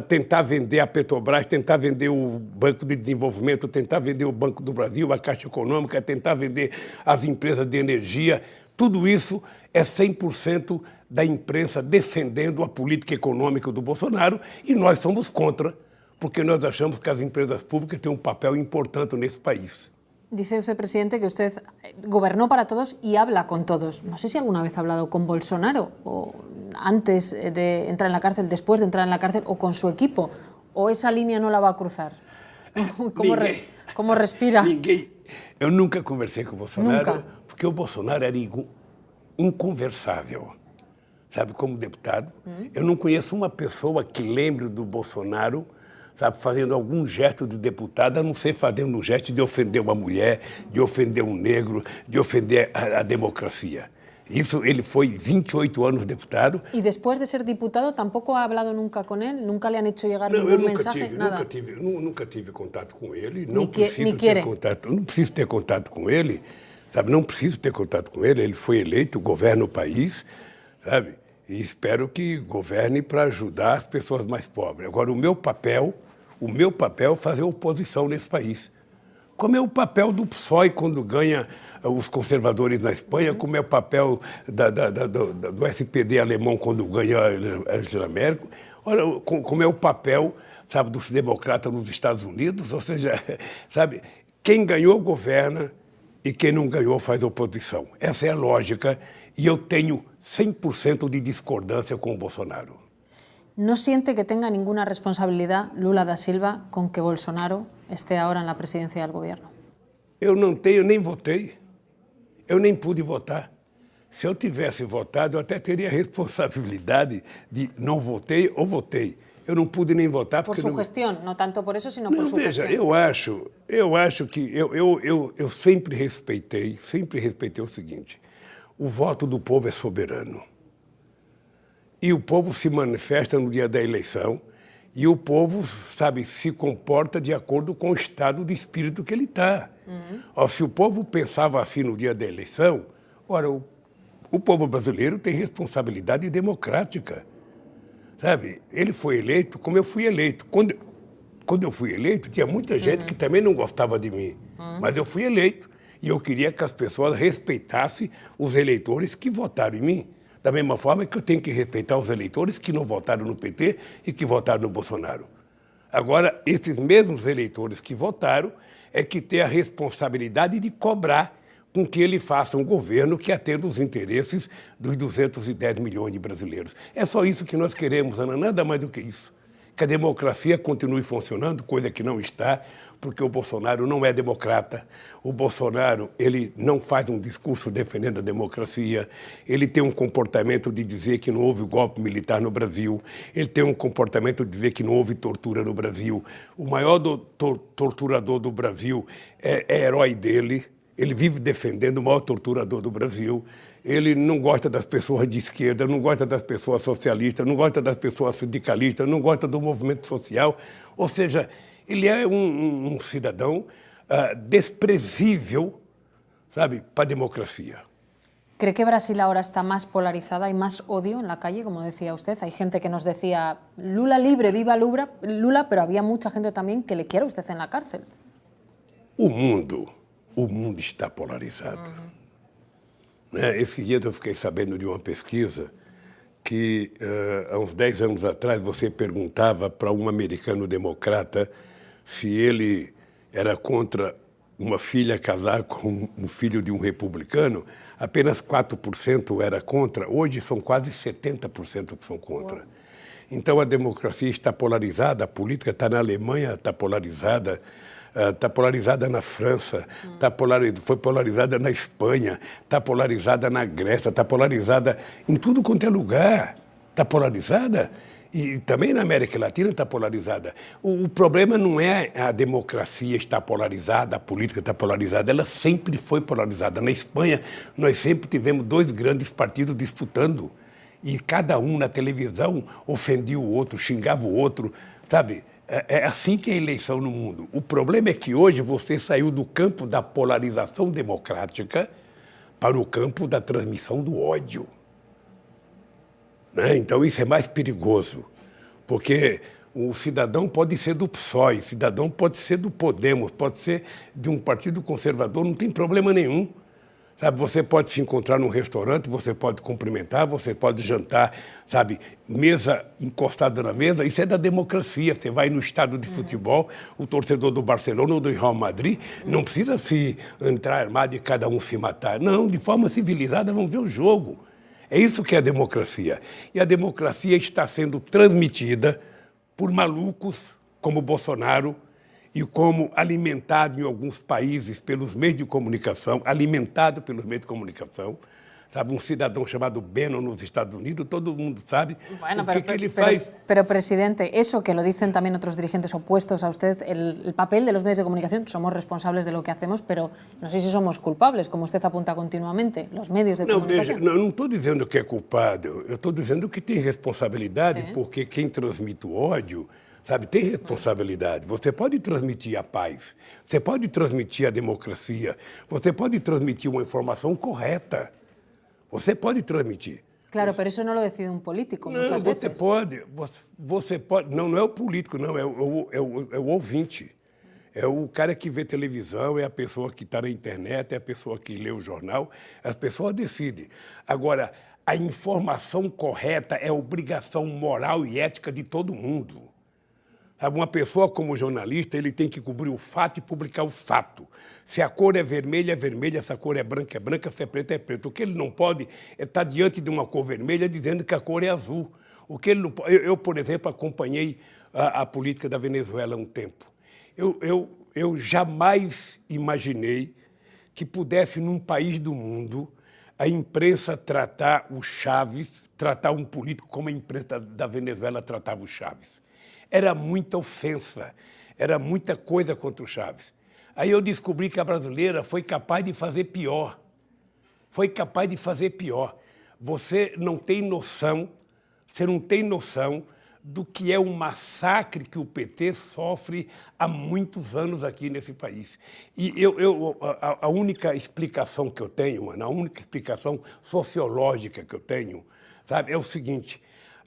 tentar vender a Petrobras, tentar vender o Banco de Desenvolvimento, tentar vender o Banco do Brasil, a Caixa Econômica, tentar vender as empresas de energia. Tudo isso é 100% da imprensa defendendo a política econômica do Bolsonaro e nós somos contra, porque nós achamos que as empresas públicas têm um papel importante nesse país.
Dice usted, presidente, que usted gobernó para todos y habla con todos. No sé si alguna vez ha hablado con Bolsonaro, o antes de entrar en la cárcel, después de entrar en la cárcel, o con su equipo, o esa línea no la va a cruzar. ¿Cómo respira?
Ninguém. Eu nunca conversei com o Bolsonaro,
Nunca.
Porque o Bolsonaro era inconversável, sabe, como deputado. Eu não conheço uma pessoa que lembre do Bolsonaro, sabe, fazendo algum gesto de deputado, a não ser fazendo um gesto de ofender uma mulher, de ofender um negro, de ofender a democracia. Isso, ele foi 28 anos deputado.
¿Y después de ser diputado tampoco ha hablado nunca con él? ¿Nunca le han hecho llegar ningún mensaje? Nada.
Nunca tive contato com ele.
Ni quiere.
Não preciso ter contato com ele, sabe? Não preciso ter contato com ele. Ele foi eleito, governa o país, sabe? E espero que governe para ajudar as pessoas mais pobres. Agora, o meu papel é fazer oposição nesse país. Como é o papel do PSOE quando ganha os conservadores na Espanha, como é o papel do SPD alemão quando ganha a Angela Merkel, olha, como é o papel, sabe, dos democratas nos Estados Unidos, ou seja, sabe, quem ganhou governa e quem não ganhou faz oposição. Essa é a lógica e eu tenho 100% de discordância com o Bolsonaro.
¿No siente que tenga ninguna responsabilidad Lula da Silva con que Bolsonaro esté ahora en la presidencia del gobierno?
Eu não tenho, nem votei. Eu nem pude votar. Se eu tivesse votado, eu até teria responsabilidade de não votei ou votei. Eu não pude nem votar
Por
porque...
su gestión, no tanto por eso, sino por
Não,
su
veja,
gestión.
eu acho que eu sempre respeitei o seguinte: o voto do povo é soberano. E o povo se manifesta no dia da eleição e o povo, sabe, se comporta de acordo com o estado de espírito que ele está. Se o povo pensava assim no dia da eleição, ora, o povo brasileiro tem responsabilidade democrática. Sabe, ele foi eleito como eu fui eleito. Quando eu fui eleito, tinha muita gente que também não gostava de mim, mas eu fui eleito e eu queria que as pessoas respeitassem os eleitores que votaram em mim. Da mesma forma que eu tenho que respeitar os eleitores que não votaram no PT e que votaram no Bolsonaro. Agora, esses mesmos eleitores que votaram é que têm a responsabilidade de cobrar com que ele faça um governo que atenda os interesses dos 210 milhões de brasileiros. É só isso que nós queremos, Ana, nada mais do que isso. Que a democracia continue funcionando, coisa que não está, porque o Bolsonaro não é democrata. O Bolsonaro, ele não faz um discurso defendendo a democracia, ele tem um comportamento de dizer que não houve golpe militar no Brasil, ele tem um comportamento de dizer que não houve tortura no Brasil. O maior torturador do Brasil é herói dele, ele vive defendendo o maior torturador do Brasil. Ele não gosta das pessoas de esquerda, não gosta das pessoas socialistas, não gosta das pessoas sindicalistas, não gosta do movimento social. Ou seja, ele é um cidadão desprezível, sabe, para a democracia.
¿Cree que Brasil ahora está más polarizada, hay más odio en la calle, como decía usted? Hay gente que nos decía, Lula libre, viva Lula, pero había mucha gente también que le quiere a usted en la cárcel.
O mundo está polarizado. Esses dias eu fiquei sabendo de uma pesquisa que, há uns 10 anos atrás, você perguntava para um americano democrata se ele era contra uma filha casar com um filho de um republicano, apenas 4% era contra. Hoje são quase 70% que são contra. Então a democracia está polarizada, a política está na Alemanha, está polarizada na França, foi polarizada na Espanha, está polarizada na Grécia, está polarizada em tudo quanto é lugar. Está polarizada e também na América Latina está polarizada. O problema não é a democracia estar polarizada, a política está polarizada, ela sempre foi polarizada. Na Espanha, nós sempre tivemos 2 grandes partidos disputando e cada um na televisão ofendia o outro, xingava o outro, sabe? É assim que é a eleição no mundo. O problema é que hoje você saiu do campo da polarização democrática para o campo da transmissão do ódio. Né? Então isso é mais perigoso, porque o cidadão pode ser do PSOE, o cidadão pode ser do Podemos, pode ser de um partido conservador, não tem problema nenhum. Sabe, você pode se encontrar num restaurante, você pode cumprimentar, você pode jantar, sabe, mesa encostada na mesa, isso é da democracia. Você vai no estádio de futebol, o torcedor do Barcelona ou do Real Madrid não precisa se entrar armado e cada um se matar. Não, de forma civilizada, vamos ver o jogo. É isso que é a democracia. E a democracia está sendo transmitida por malucos como Bolsonaro, e como alimentado em alguns países pelos meios de comunicação, sabe, um cidadão chamado Bannon nos Estados Unidos, todo mundo sabe que ele faz.
Pero, presidente, eso que lo dicen también otros dirigentes opuestos a usted, el papel de los medios de comunicación, somos responsables de lo que hacemos, pero no sé si somos culpables, como usted apunta continuamente, los medios de comunicación.
Veja, não estou dizendo que é culpado, eu estou dizendo que tem responsabilidade, porque quem transmite o ódio, sabe, tem responsabilidade. Você pode transmitir a paz, você pode transmitir a democracia, você pode transmitir uma informação correta. Você pode transmitir.
Claro, pero eso no lo decide un político muchas veces.
Você pode. Não é o político, não, é o ouvinte. É o cara que vê televisão, é a pessoa que está na internet, é a pessoa que lê o jornal. As pessoas decidem. Agora, a informação correta é obrigação moral e ética de todo mundo. Uma pessoa como jornalista, ele tem que cobrir o fato e publicar o fato. Se a cor é vermelha, se a cor é branca, se é preta, é preto. O que ele não pode é estar diante de uma cor vermelha dizendo que a cor é azul. O que ele não pode... Eu, por exemplo, acompanhei a política da Venezuela há um tempo. Eu jamais imaginei que pudesse, num país do mundo, a imprensa tratar o Chávez, tratar um político como a imprensa da Venezuela tratava o Chávez. Era muita ofensa, era muita coisa contra o Chávez. Aí eu descobri que a brasileira foi capaz de fazer pior. Você não tem noção do que é um massacre que o PT sofre há muitos anos aqui nesse país. E a única explicação que eu tenho, a única explicação sociológica que eu tenho, sabe, é o seguinte: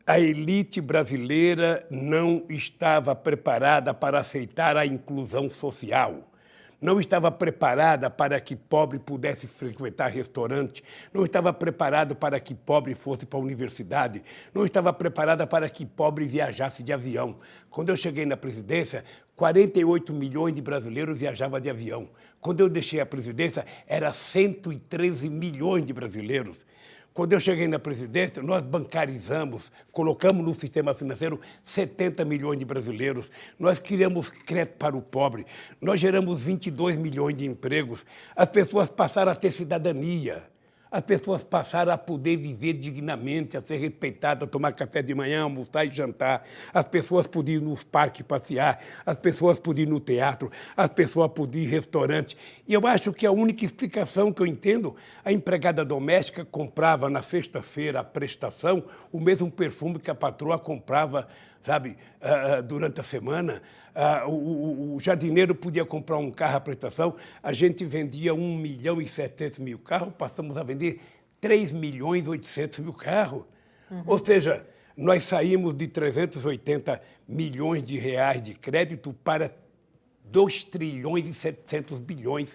a elite brasileira não estava preparada para aceitar a inclusão social. não estava preparada para que pobre pudesse frequentar restaurante, não estava preparado para que pobre fosse para a universidade, não estava preparada para que pobre viajasse de avião. Quando eu cheguei na presidência, 48 milhões de brasileiros viajavam de avião. Quando eu deixei a presidência, era 113 milhões de brasileiros. Quando eu cheguei na presidência, nós bancarizamos, colocamos no sistema financeiro 70 milhões de brasileiros. Nós criamos crédito para o pobre. Nós geramos 22 milhões de empregos. As pessoas passaram a ter cidadania. As pessoas passaram a poder viver dignamente, a ser respeitadas, a tomar café de manhã, almoçar e jantar. As pessoas podiam ir nos parques passear, as pessoas podiam ir no teatro, as pessoas podiam ir em restaurante. E eu acho que a única explicação que eu entendo, a empregada doméstica comprava na sexta-feira a prestação, o mesmo perfume que a patroa comprava, sabe, durante a semana. O jardineiro podia comprar um carro à prestação, a gente vendia 1.700.000 carros, passamos a vender 3.800.000 carros. Ou seja, nós saímos de 380 milhões de reais de crédito para 2.7 bilhões.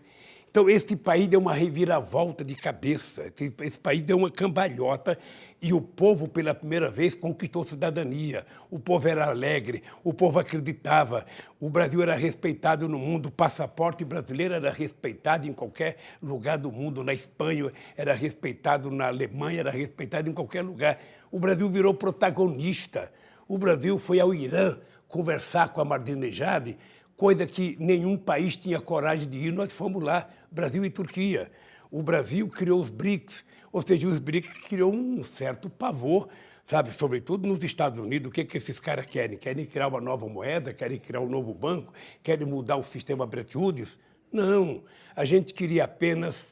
Então, esse país deu uma reviravolta de cabeça, esse país deu uma cambalhota e o povo, pela primeira vez, conquistou cidadania. O povo era alegre, o povo acreditava, o Brasil era respeitado no mundo, o passaporte brasileiro era respeitado em qualquer lugar do mundo, na Espanha era respeitado, na Alemanha era respeitado em qualquer lugar. O Brasil virou protagonista. O Brasil foi ao Irã conversar com a Ahmadinejad, coisa que nenhum país tinha coragem de ir, nós fomos lá, Brasil e Turquia. O Brasil criou os BRICS, ou seja, os BRICS criou um certo pavor, sabe, sobretudo nos Estados Unidos. O que esses caras querem? Querem criar uma nova moeda, querem criar um novo banco, querem mudar o sistema Bretton Woods? Não, a gente queria apenas,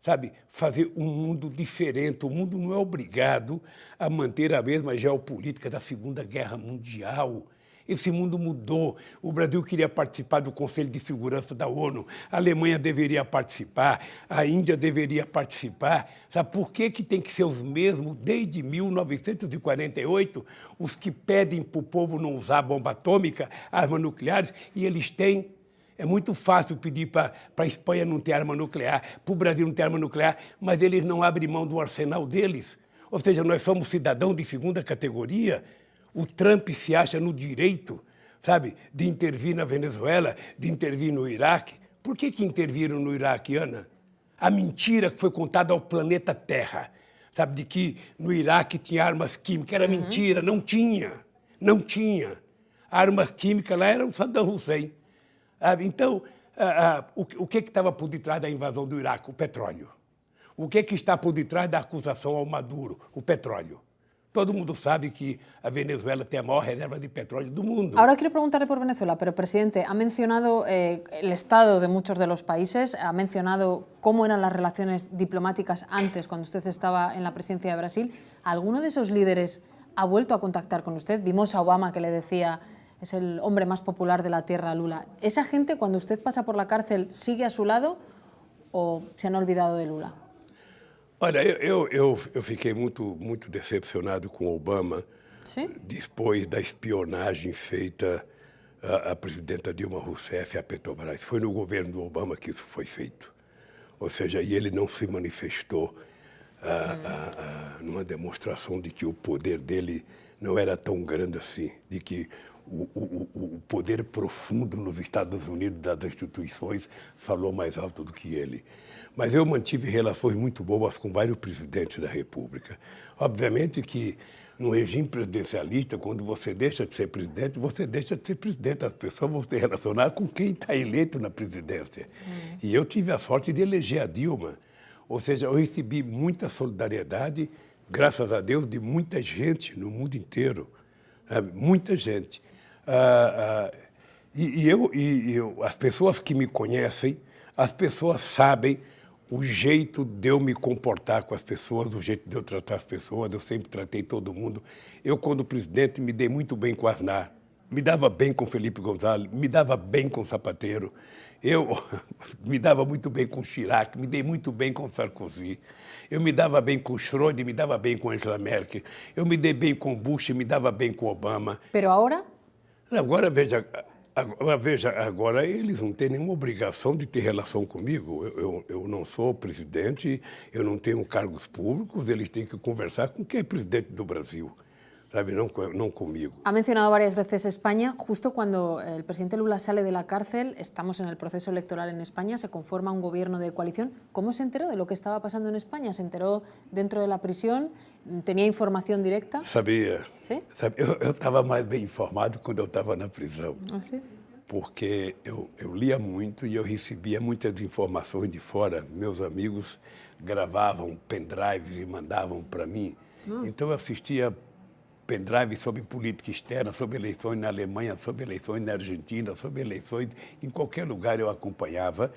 sabe, fazer um mundo diferente. O mundo não é obrigado a manter a mesma geopolítica da Segunda Guerra Mundial. Esse mundo mudou. O Brasil queria participar do Conselho de Segurança da ONU, a Alemanha deveria participar, a Índia deveria participar. Sabe por que tem que ser os mesmos desde 1948, os que pedem para o povo não usar bomba atômica, armas nucleares, e eles têm? É muito fácil pedir para a Espanha não ter arma nuclear, para o Brasil não ter arma nuclear, mas eles não abrem mão do arsenal deles. Ou seja, nós somos cidadãos de segunda categoria. O Trump se acha no direito, sabe, de intervir na Venezuela, de intervir no Iraque. Por que interviram no Iraque, Ana? A mentira que foi contada ao planeta Terra, sabe, de que no Iraque tinha armas químicas, era mentira, não tinha, não tinha. Armas químicas lá era o Saddam Hussein. Então, o que estava por detrás da invasão do Iraque? O petróleo. O que está por detrás da acusação ao Maduro? O petróleo. Todo mundo sabe que a Venezuela tem a maior reserva de petróleo do mundo.
Ahora quiero preguntarle por Venezuela, pero presidente, ha mencionado el estado de muchos de los países, ha mencionado cómo eran las relaciones diplomáticas antes, cuando usted estaba en la presidencia de Brasil. ¿Alguno de esos líderes ha vuelto a contactar con usted? Vimos a Obama que le decía, es el hombre más popular de la tierra, Lula. ¿Esa gente, cuando usted pasa por la cárcel, sigue a su lado o se han olvidado de Lula?
Olha, eu fiquei muito decepcionado com Obama.
Sim?
Depois da espionagem feita à presidenta Dilma Rousseff e à Petrobras. Foi no governo do Obama que isso foi feito. Ou seja, e ele não se manifestou numa demonstração de que o poder dele não era tão grande assim, de que o poder profundo nos Estados Unidos das instituições falou mais alto do que ele. Mas eu mantive relações muito boas com vários presidentes da República. Obviamente que no regime presidencialista, quando você deixa de ser presidente, você deixa de ser presidente. As pessoas vão se relacionar com quem está eleito na presidência. E eu tive a sorte de eleger a Dilma. Ou seja, eu recebi muita solidariedade, graças a Deus, de muita gente no mundo inteiro. Sabe? Muita gente. As pessoas que me conhecem, as pessoas sabem o jeito de eu me comportar com as pessoas, o jeito de eu tratar as pessoas. Eu sempre tratei todo mundo. Eu, quando presidente, me dei muito bem com Aznar, me dava bem com Felipe González, me dava bem com Zapatero. Eu me dava muito bem com Chirac, me dei muito bem com Sarkozy. Eu me dava bem com Schröder, me dava bem com Angela Merkel. Eu me dei bem com Bush, me dava bem com Obama.
Pero ahora?
Agora, veja, Agora, veja, agora eles não têm nenhuma obrigação de ter relação comigo. Eu não sou presidente, eu não tenho cargos públicos, eles têm que conversar com quem é presidente do Brasil, sabe? No conmigo.
Ha mencionado varias veces España. Justo cuando el presidente Lula sale de la cárcel, estamos en el proceso electoral en España, se conforma un gobierno de coalición. ¿Cómo se enteró de lo que estaba pasando en España? ¿Se enteró dentro de la prisión? ¿Tenía información directa?
Sabia.
Sí?
Eu estava mais bem informado quando eu estava na prisão.
¿Ah, sí?
Porque eu lia muito e eu recebia muitas informações de fora. Meus amigos gravavam pendrives e mandavam para mim. Então eu assistia pendrive sobre política externa, sobre eleições na Alemanha, sobre eleições na Argentina, sobre eleições em qualquer lugar eu acompanhava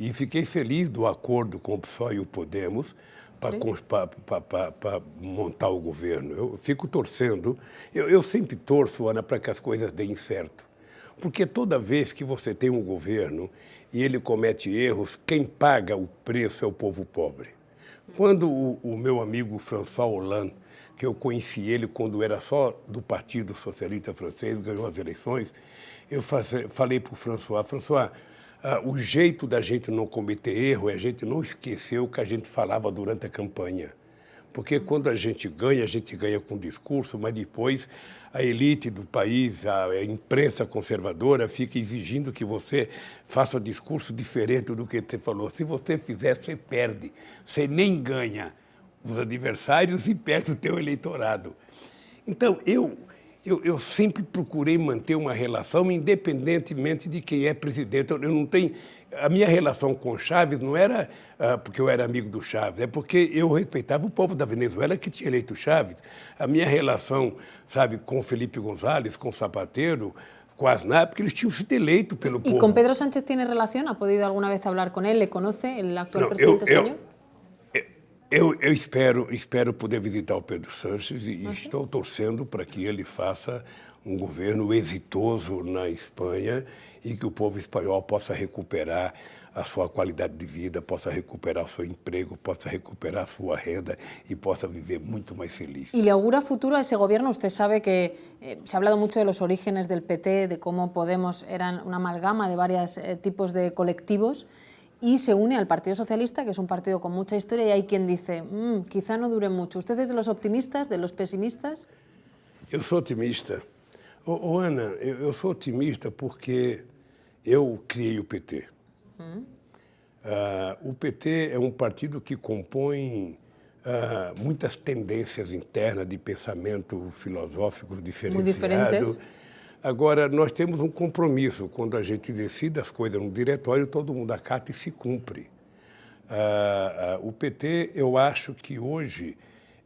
e fiquei feliz do acordo com o PSOL e o Podemos para montar o governo. Eu fico torcendo, eu sempre torço, Ana, para que as coisas deem certo. Porque toda vez que você tem um governo e ele comete erros, quem paga o preço é o povo pobre. Quando o meu amigo François Hollande, que eu conheci ele quando era só do Partido Socialista Francês, ganhou as eleições, eu falei para o François, o jeito da gente não cometer erro é a gente não esquecer o que a gente falava durante a campanha. Porque quando a gente ganha com discurso, mas depois a elite do país, a imprensa conservadora fica exigindo que você faça discurso diferente do que você falou. Se você fizer, você perde, você nem ganha os adversários e perde o teu eleitorado. Então, eu sempre procurei manter uma relação independentemente de quem é presidente. Eu não tenho... A minha relação com Chávez não era porque eu era amigo do Chávez, é porque eu respeitava o povo da Venezuela que tinha eleito Chávez. A minha relação, sabe, com Felipe González, com Zapatero, com Aznar, porque eles tinham sido eleitos pelo povo.
¿Y con Pedro Sánchez tiene relación? ¿Ha podido alguna vez hablar con él? ¿Le conoce el actual presidente español?
Eu espero poder visitar o Pedro Sánchez e estou torcendo para que ele faça um governo exitoso na Espanha e que o povo espanhol possa recuperar a sua qualidade de vida, possa recuperar o seu emprego, possa recuperar a sua renda e possa viver muito mais feliz.
¿Y le augura futuro a ese gobierno? Usted sabe que se ha hablado mucho de los orígenes del PT, de cómo Podemos eran una amalgama de varios tipos de colectivos, y se une al Partido Socialista, que es un partido con mucha historia, y hay quien dice, quizá no dure mucho. ¿Usted es de los optimistas, de los pesimistas?
Eu sou otimista. Ana, eu sou otimista porque eu criei o PT. O PT é um partido que compõe muitas tendências internas de pensamento filosófico diferenciado. Agora, nós temos um compromisso. Quando a gente decide as coisas no diretório, todo mundo acata e se cumpre. O PT, eu acho que hoje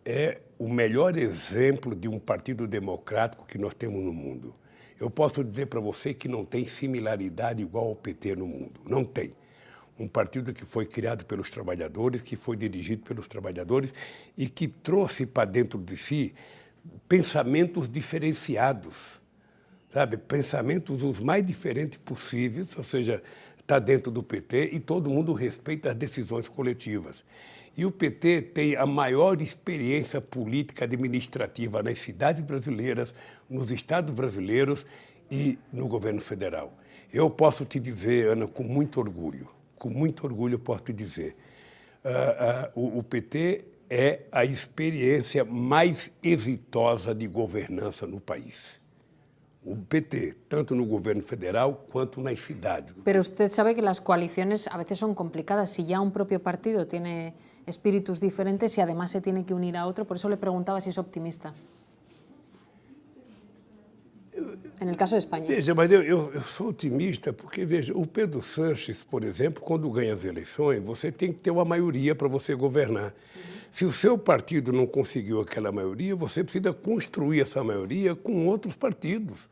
é o melhor exemplo de um partido democrático que nós temos no mundo. Eu posso dizer para você que não tem similaridade igual ao PT no mundo. Não tem. Um partido que foi criado pelos trabalhadores, que foi dirigido pelos trabalhadores e que trouxe para dentro de si pensamentos diferenciados. Sabe, pensamentos os mais diferentes possíveis, ou seja, está dentro do PT e todo mundo respeita as decisões coletivas. E o PT tem a maior experiência política administrativa nas cidades brasileiras, nos estados brasileiros e no governo federal. Eu posso te dizer, Ana, com muito orgulho eu posso te dizer, o PT é a experiência mais exitosa de governança no país. O PT, tanto no governo federal quanto nas cidades.
Pero usted sabe que las coaliciones a veces son complicadas. Si ya un propio partido tiene espíritus diferentes y además se tiene que unir a otro, por eso le preguntaba si es optimista. En el caso de España.
Veja, mas eu sou otimista porque, veja, o Pedro Sánchez, por exemplo, quando ganha as eleições, você tem que ter uma maioria para você governar. Se o seu partido não conseguiu aquela maioria, você precisa construir essa maioria com outros partidos.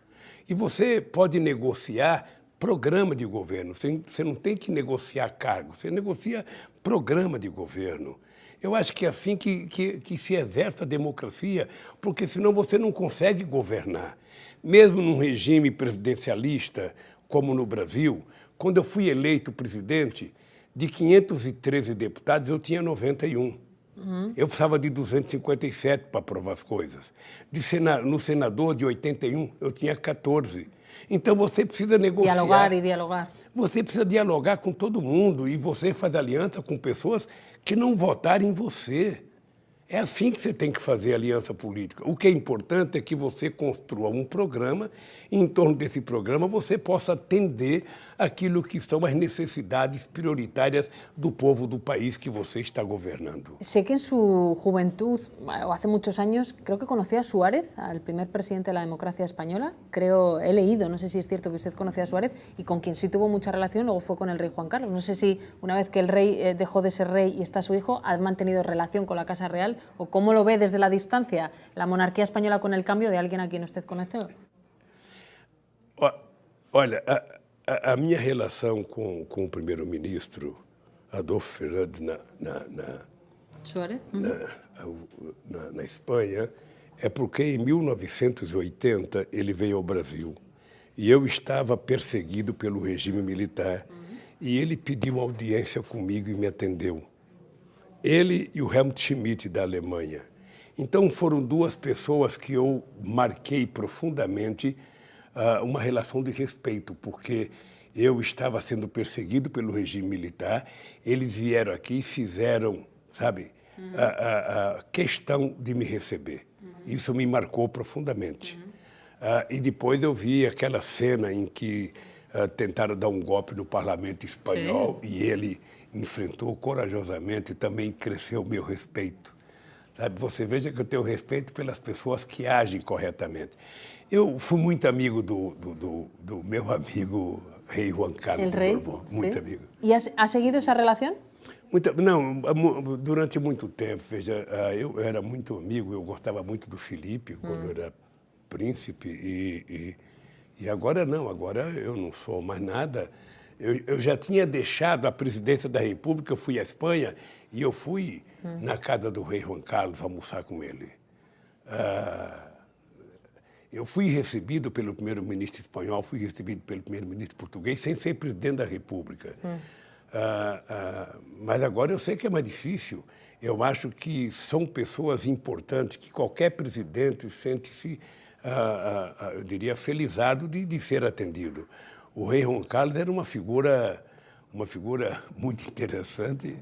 E você pode negociar programa de governo. Você não tem que negociar cargo, você negocia programa de governo. Eu acho que é assim que se exerce a democracia, porque senão você não consegue governar. Mesmo num regime presidencialista, como no Brasil, quando eu fui eleito presidente, de 513 deputados, eu tinha 91. Eu precisava de 257 para aprovar as coisas. No senador de 81, eu tinha 14. Então você precisa negociar.
Dialogar e dialogar.
Você precisa dialogar com todo mundo e você faz aliança com pessoas que não votarem em você. É assim que você tem que fazer aliança política. O que é importante é que você construa um programa e, em torno desse programa, você possa atender aquilo que são as necessidades prioritárias do povo do país que você está gobernando.
Sé que en su juventud, o hace muchos años, creo que conocía a Suárez, al primer presidente de la democracia española. Creo, he leído, no sé si es cierto que usted conocía a Suárez, y con quien sí tuvo mucha relación luego fue con el rey Juan Carlos. No sé si una vez que el rey dejó de ser rey y está su hijo, ha mantenido relación con la Casa Real, o cómo lo ve desde la distancia la monarquía española con el cambio de alguien a quien usted conoce.
Olha, a minha relação com o primeiro-ministro Adolfo Fernandes
Suárez.
na Espanha é porque em 1980 ele veio ao Brasil e eu estava perseguido pelo regime militar e ele pediu audiência comigo e me atendeu. Ele e o Helmut Schmidt da Alemanha. Então foram duas pessoas que eu marquei profundamente uma relação de respeito, porque eu estava sendo perseguido pelo regime militar, eles vieram aqui e fizeram, sabe, a questão de me receber. Isso me marcou profundamente. E depois eu vi aquela cena em que tentaram dar um golpe no parlamento espanhol e ele enfrentou corajosamente e também cresceu o meu respeito. Sabe, você veja que eu tenho respeito pelas pessoas que agem corretamente. Eu fui muito amigo do meu amigo rei Juan Carlos.
El rey,
Borbón, muito amigo.
¿Y ha seguido esa relación?
Não, durante muito tempo, veja, eu era muito amigo, eu gostava muito do Felipe quando era príncipe e agora não, agora eu não sou mais nada. Eu já tinha deixado a presidência da República, eu fui à Espanha e eu fui na casa do rei Juan Carlos almoçar com ele. Eu fui recebido pelo primeiro-ministro espanhol, fui recebido pelo primeiro-ministro português, sem ser presidente da República. Mas agora eu sei que é mais difícil. Eu acho que são pessoas importantes, que qualquer presidente sente-se, eu diria, felizardo de ser atendido. O rei Juan Carlos era uma figura muito interessante,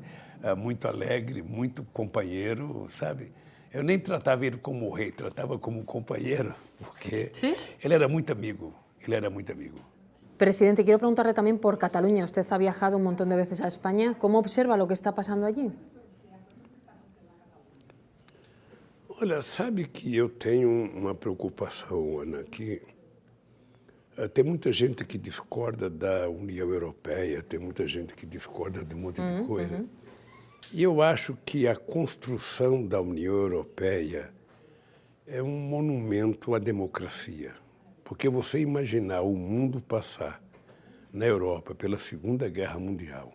muito alegre, muito companheiro, sabe? Eu nem tratava ele como rei, tratava como companheiro, porque ele era muito amigo,
Presidente, quiero preguntarle también por Cataluña. Usted ha viajado un montón de veces a España. ¿Cómo observa lo que está pasando allí?
Olha, sabe que eu tenho uma preocupação, Ana, que tem muita gente que discorda da União Europeia, tem muita gente que discorda de um monte de coisa. E eu acho que a construção da União Europeia é um monumento à democracia. Porque você imaginar o mundo passar na Europa pela Segunda Guerra Mundial,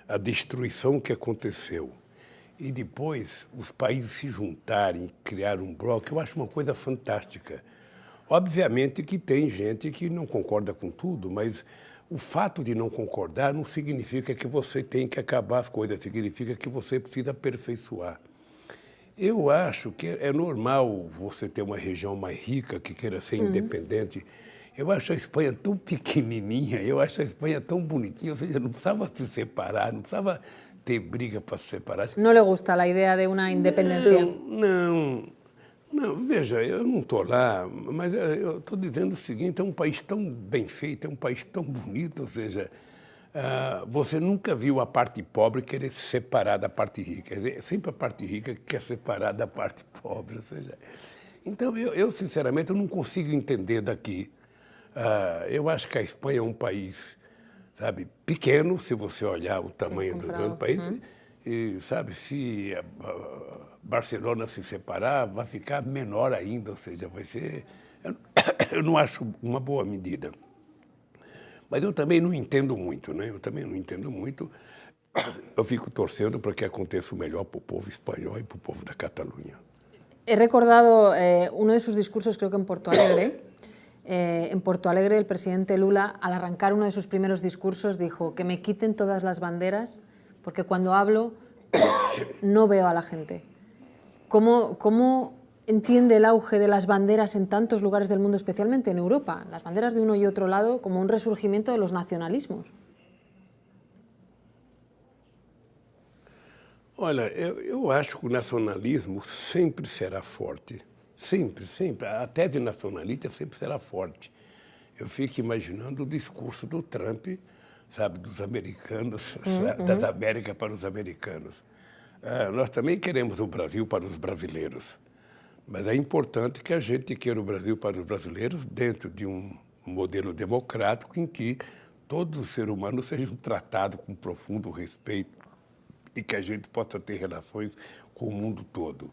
a destruição que aconteceu, e depois os países se juntarem e criar um bloco, eu acho uma coisa fantástica. Obviamente que tem gente que não concorda com tudo, mas o fato de não concordar não significa que você tem que acabar as coisas, significa que você precisa aperfeiçoar. Eu acho que é normal você ter uma região mais rica que queira ser independente. Eu acho a Espanha tão pequenininha, eu acho a Espanha tão bonitinha, ou seja, não precisava se separar, não precisava ter briga para se separar.
¿No le gusta la idea de una independencia?
Não, veja, eu não estou lá, mas eu estou dizendo o seguinte, é um país tão bem feito, é um país tão bonito, ou seja, você nunca viu a parte pobre querer se separar da parte rica, é sempre a parte rica que quer separar da parte pobre, ou seja, então eu sinceramente, eu não consigo entender daqui. Eu acho que a Espanha é um país, sabe, pequeno, se você olhar o tamanho do país, e sabe, se Barcelona se separar, vai ficar menor ainda, ou seja, vai ser... Eu não acho uma boa medida. Mas eu também não entendo muito, né? Eu fico torcendo para que aconteça o melhor para o povo espanhol e para o povo da Catalunha.
He recordado uno de sus discursos, creo que en Porto Alegre. En Porto Alegre, el presidente Lula, al arrancar uno de sus primeros discursos, dijo que me quiten todas las banderas, porque cuando hablo no veo a la gente. ¿Cómo entiende el auge de las banderas en tantos lugares del mundo, especialmente en Europa? Las banderas de uno y otro lado como un resurgimiento de los nacionalismos.
Olha, eu acho que o nacionalismo sempre será forte. Sempre, sempre. A tese nacionalista sempre será forte. Eu fico imaginando o discurso do Trump, sabe, dos americanos, das Américas para os americanos. Nós também queremos o Brasil para os brasileiros, mas é importante que a gente queira o Brasil para os brasileiros dentro de um modelo democrático em que todos os seres humanos sejam tratados com profundo respeito e que a gente possa ter relações com o mundo todo.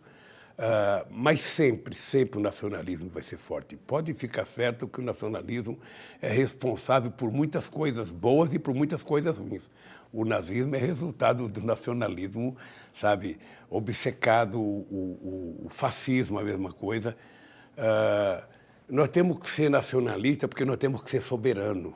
Mas sempre, sempre o nacionalismo vai ser forte. Pode ficar certo que o nacionalismo é responsável por muitas coisas boas e por muitas coisas ruins. O nazismo é resultado do nacionalismo, sabe, obcecado, o fascismo, a mesma coisa. Nós temos que ser nacionalistas porque nós temos que ser soberanos.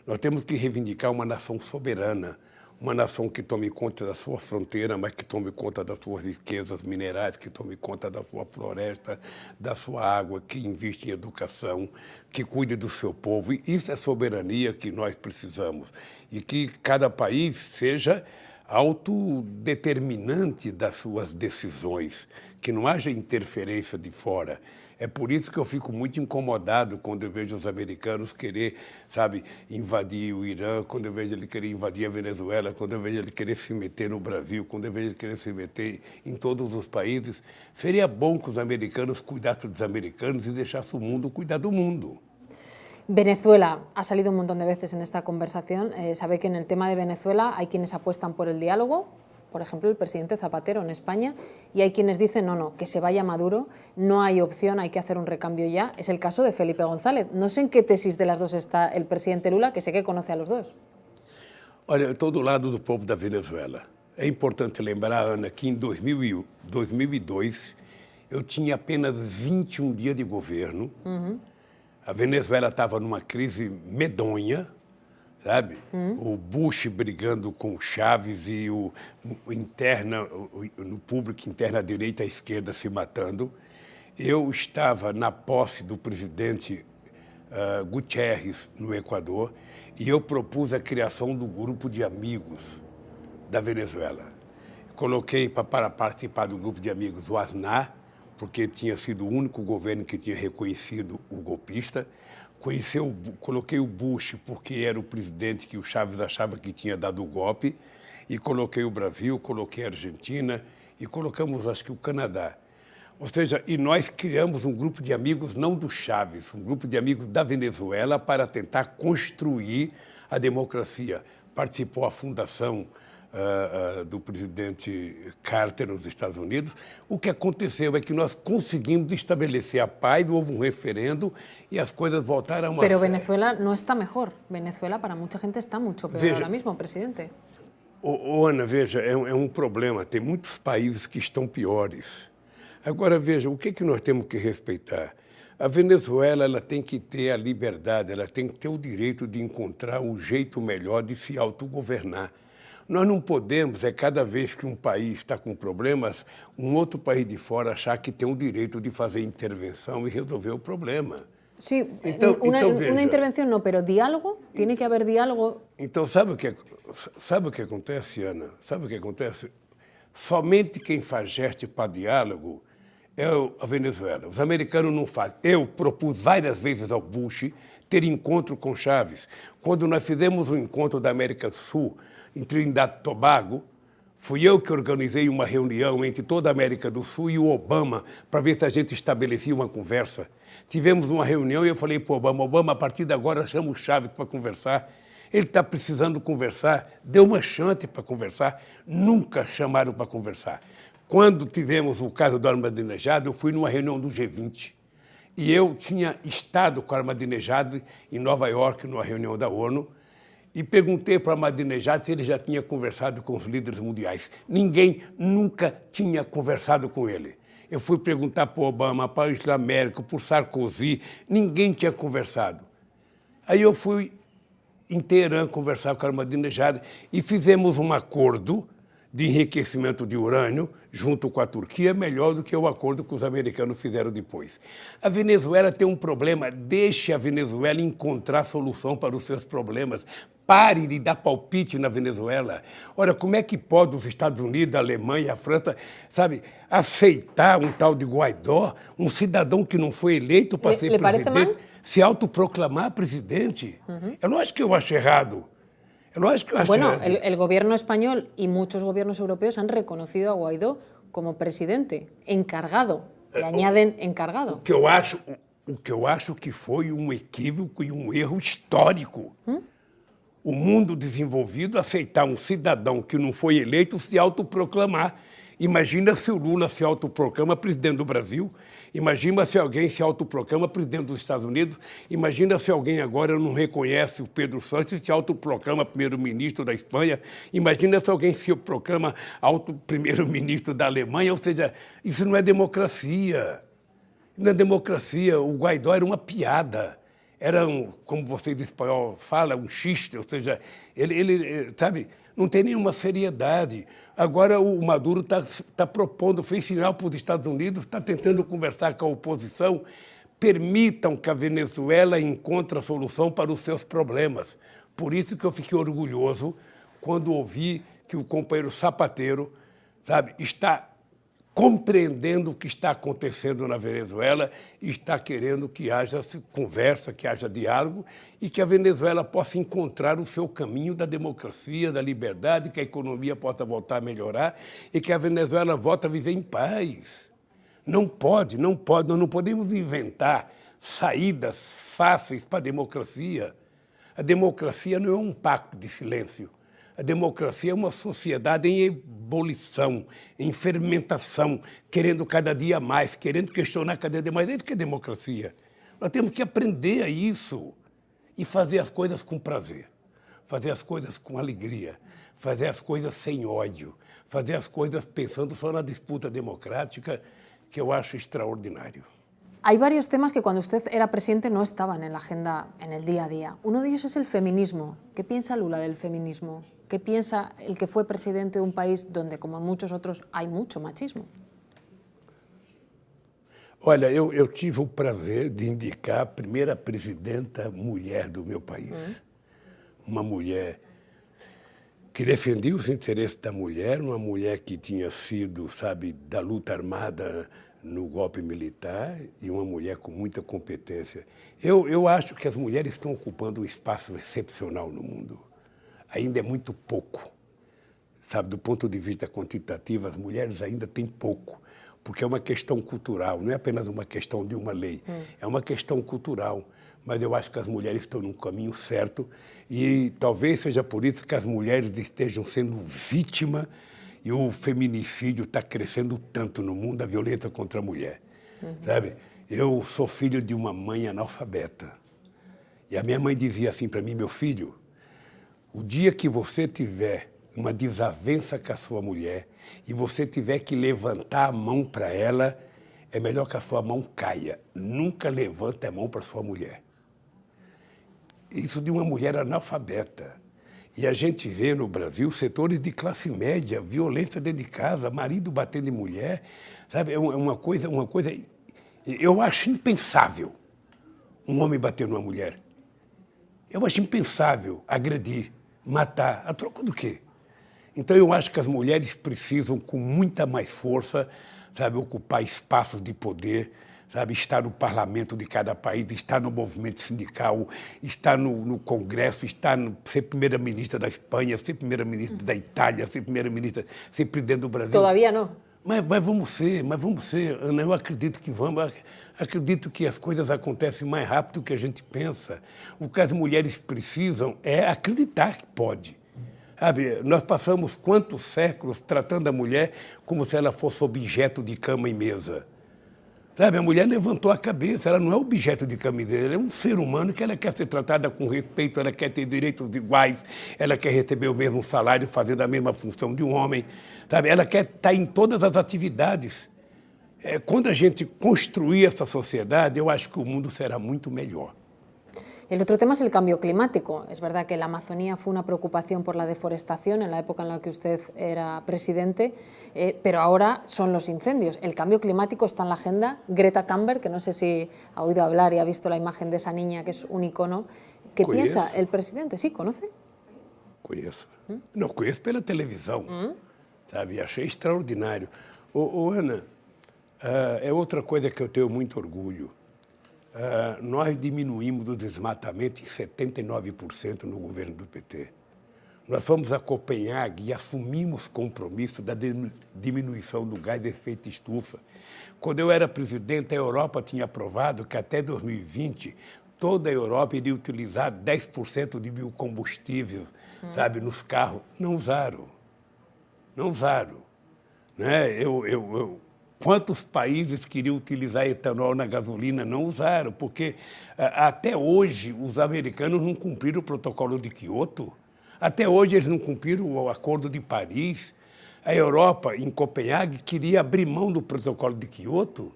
Nós temos que reivindicar uma nação soberana, uma nação que tome conta da sua fronteira, mas que tome conta das suas riquezas minerais, que tome conta da sua floresta, da sua água, que investe em educação, que cuide do seu povo. E isso é soberania que nós precisamos. E que cada país seja autodeterminante das suas decisões, que não haja interferência de fora. É por isso que eu fico muito incomodado quando eu vejo os americanos querer, sabe, invadir o Irã, quando eu vejo ele querer invadir a Venezuela, quando eu vejo ele querer se meter no Brasil, quando eu vejo ele querer se meter em todos os países. Seria bom que os americanos cuidassem dos americanos e deixassem o mundo cuidar do mundo.
Venezuela ha salido un montón de veces en esta conversación. Sabe que en el tema de Venezuela hay quienes apuestan por el diálogo, por ejemplo, el presidente Zapatero en España, y hay quienes dicen, no, que se vaya Maduro, no hay opción, hay que hacer un recambio ya. Es el caso de Felipe González. No sé en qué tesis de las dos está el presidente Lula, que sé que conoce a los dos.
Olha, eu estou do lado do povo da Venezuela. É importante lembrar, Ana, que em 2002 eu tinha apenas 21 dias de governo. A Venezuela estava numa crise medonha, sabe? O Bush brigando com o Chávez e no público interno, a direita e a esquerda se matando. Eu estava na posse do presidente Gutierrez, no Equador, e eu propus a criação do grupo de amigos da Venezuela. Coloquei para participar do grupo de amigos o Aznar, porque tinha sido o único governo que tinha reconhecido o golpista. Coloquei o Bush porque era o presidente que o Chávez achava que tinha dado o golpe, e coloquei o Brasil, coloquei a Argentina e colocamos, acho que, o Canadá. Ou seja, e nós criamos um grupo de amigos, não do Chávez, um grupo de amigos da Venezuela para tentar construir a democracia. Participou a fundação do presidente Carter nos Estados Unidos. O que aconteceu é que nós conseguimos estabelecer a paz, houve um referendo e as coisas voltaram a uma...
Pero Venezuela no está mejor. Venezuela para mucha gente está mucho peor ahora mismo, presidente.
Ana, veja, é um problema. Tem muitos países que estão piores. Agora, veja, o que nós temos que respeitar? A Venezuela ela tem que ter a liberdade, ela tem que ter o direito de encontrar um jeito melhor de se autogovernar. Nós não podemos, cada vez que um país está com problemas, um outro país de fora achar que tem o direito de fazer intervenção e resolver o problema.
Sí, una intervención no, pero diálogo, tiene que haber diálogo.
Então, sabe o que acontece, Ana? Sabe o que acontece? Somente quem faz gesto para diálogo é a Venezuela. Os americanos não fazem. Eu propus várias vezes ao Bush ter encontro com Chávez. Quando nós fizemos um encontro da América do Sul, em Trinidad e Tobago, fui eu que organizei uma reunião entre toda a América do Sul e o Obama para ver se a gente estabelecia uma conversa. Tivemos uma reunião e eu falei para o Obama, a partir de agora chama o Chávez para conversar. Ele está precisando conversar, deu uma chance para conversar, nunca chamaram para conversar. Quando tivemos o caso do Ahmadinejad, eu fui numa reunião do G20 e eu tinha estado com o Ahmadinejad em Nova York, numa reunião da ONU, e perguntei para o Ahmadinejad se ele já tinha conversado com os líderes mundiais. Ninguém nunca tinha conversado com ele. Eu fui perguntar para o Obama, para o Angela Merkel, para o Sarkozy, ninguém tinha conversado. Aí eu fui em Teherã conversar com o Ahmadinejad e fizemos um acordo de enriquecimento de urânio, junto com a Turquia, é melhor do que o acordo que os americanos fizeram depois. A Venezuela tem um problema, deixe a Venezuela encontrar solução para os seus problemas. Pare de dar palpite na Venezuela. Olha, como é que pode os Estados Unidos, a Alemanha, a França, sabe, aceitar um tal de Guaidó, um cidadão que não foi eleito para ser presidente, se autoproclamar presidente? É lógico que eu acho errado.
Bueno, el gobierno español y muchos gobiernos europeos han reconocido a Guaidó como presidente, encargado, le añaden encargado.
O que eu acho que foi um equívoco e um erro histórico. O mundo desenvolvido aceitar um cidadão que não foi eleito se autoproclamar. Imagina se o Lula se autoproclama presidente do Brasil, imagina se alguém se autoproclama presidente dos Estados Unidos, imagina se alguém agora não reconhece o Pedro Sánchez e se autoproclama primeiro-ministro da Espanha, imagina se alguém se proclama primeiro-ministro da Alemanha, ou seja, isso não é democracia. Não é democracia, o Guaidó era uma piada. Era, como vocês em espanhol falam, um xiste, ou seja, ele sabe, não tem nenhuma seriedade. Agora o Maduro está propondo, fez sinal para os Estados Unidos, está tentando conversar com a oposição. Permitam que a Venezuela encontre a solução para os seus problemas. Por isso que eu fiquei orgulhoso quando ouvi que o companheiro Zapatero, sabe, está compreendendo o que está acontecendo na Venezuela e está querendo que haja conversa, que haja diálogo e que a Venezuela possa encontrar o seu caminho da democracia, da liberdade, que a economia possa voltar a melhorar e que a Venezuela volte a viver em paz. Não pode, nós não podemos inventar saídas fáceis para a democracia. A democracia não é um pacto de silêncio. A democracia é uma sociedade em ebulição, em fermentação, querendo cada dia mais, querendo questionar cada dia mais. É isso que é democracia. Nós temos que aprender a isso e fazer as coisas com prazer, fazer as coisas com alegria, fazer as coisas sem ódio, fazer as coisas pensando só na disputa democrática, que eu acho extraordinário.
Hay varios temas que cuando usted era presidente no estaban en la agenda en el día a día. Uno de ellos es el feminismo. ¿Qué piensa Lula del feminismo? ¿Qué piensa el que fue presidente de un país donde, como en muchos otros, hay mucho machismo?
Olha, eu tive o prazer de indicar a primeira presidenta mulher do meu país. Uma mulher que defendia os interesses da mulher, uma mulher que tinha sido, sabe, da luta armada no golpe militar e uma mulher com muita competência. Eu acho que as mulheres estão ocupando um espaço excepcional no mundo. Ainda é muito pouco. Sabe, do ponto de vista quantitativo, as mulheres ainda têm pouco, porque é uma questão cultural, não é apenas uma questão de uma lei, é uma questão cultural. Mas eu acho que as mulheres estão no caminho certo e talvez seja por isso que as mulheres estejam sendo vítimas e o feminicídio está crescendo tanto no mundo, a violência contra a mulher. Sabe? Eu sou filho de uma mãe analfabeta. E a minha mãe dizia assim para mim, meu filho, o dia que você tiver uma desavença com a sua mulher e você tiver que levantar a mão para ela, é melhor que a sua mão caia. Nunca levante a mão para sua mulher. Isso de uma mulher analfabeta. E a gente vê no Brasil setores de classe média, violência dentro de casa, marido batendo em mulher, sabe? É uma coisa. Eu acho impensável um homem bater numa mulher. Eu acho impensável agredir, matar. A troco do quê? Então eu acho que as mulheres precisam, com muita mais força, sabe, ocupar espaços de poder, sabe, estar no parlamento de cada país, estar no movimento sindical, estar no Congresso, ser primeira-ministra da Espanha, ser primeira-ministra da Itália, ser primeira-ministra, ser presidente do Brasil.
Todavía não.
Mas vamos ser, Ana, eu acredito que vamos. Acredito que as coisas acontecem mais rápido do que a gente pensa. O que as mulheres precisam é acreditar que pode. Sabe, nós passamos quantos séculos tratando a mulher como se ela fosse objeto de cama e mesa. Sabe, a mulher levantou a cabeça, ela não é objeto de cama e mesa, ela é um ser humano que ela quer ser tratada com respeito, ela quer ter direitos iguais, ela quer receber o mesmo salário fazendo a mesma função de um homem. Sabe, ela quer estar em todas as atividades. Quando a gente construir essa sociedade, eu acho que o mundo será muito melhor.
El otro tema es el cambio climático. Es verdad que la Amazonía fue una preocupación por la deforestación en la época en la que usted era presidente, pero ahora son los incendios. El cambio climático está en la agenda. Greta Thunberg, que no sé si ha oído hablar y ha visto la imagen de esa niña que es un icono. ¿Qué piensa el presidente? ¿Sí? ¿Conoce?
Conheço. Não, conheço pela televisão, sabe? Achei extraordinário. Ô, Ana, é outra coisa que eu tenho muito orgulho. Nós diminuímos o desmatamento em 79% no governo do PT. Nós fomos a Copenhague e assumimos compromisso da diminuição do gás de efeito estufa. Quando eu era presidente, a Europa tinha aprovado que até 2020 toda a Europa iria utilizar 10% de biocombustíveis, sabe, nos carros. Não usaram. Não usaram. Né? Quantos países queriam utilizar etanol na gasolina não usaram, porque até hoje os americanos não cumpriram o protocolo de Quioto, até hoje eles não cumpriram o Acordo de Paris. A Europa, em Copenhague, queria abrir mão do protocolo de Quioto.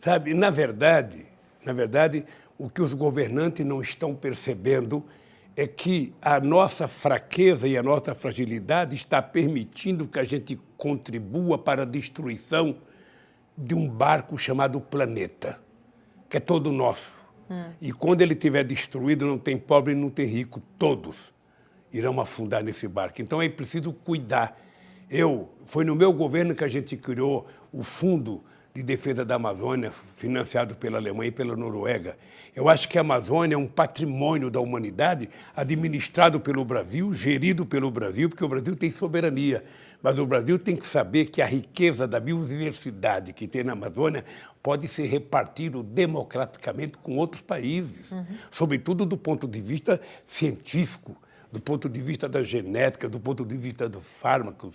Sabe? Na verdade, o que os governantes não estão percebendo é que a nossa fraqueza e a nossa fragilidade está permitindo que a gente contribua para a destruição de um barco chamado planeta, que é todo nosso. E quando ele estiver destruído, não tem pobre e não tem rico, todos irão afundar nesse barco. Então é preciso cuidar. Foi no meu governo que a gente criou o Fundo de Defesa da Amazônia, financiado pela Alemanha e pela Noruega. Eu acho que a Amazônia é um patrimônio da humanidade administrado pelo Brasil, gerido pelo Brasil, porque o Brasil tem soberania. Mas o Brasil tem que saber que a riqueza da biodiversidade que tem na Amazônia pode ser repartida democraticamente com outros países, sobretudo do ponto de vista científico, do ponto de vista da genética, do ponto de vista do fármaco.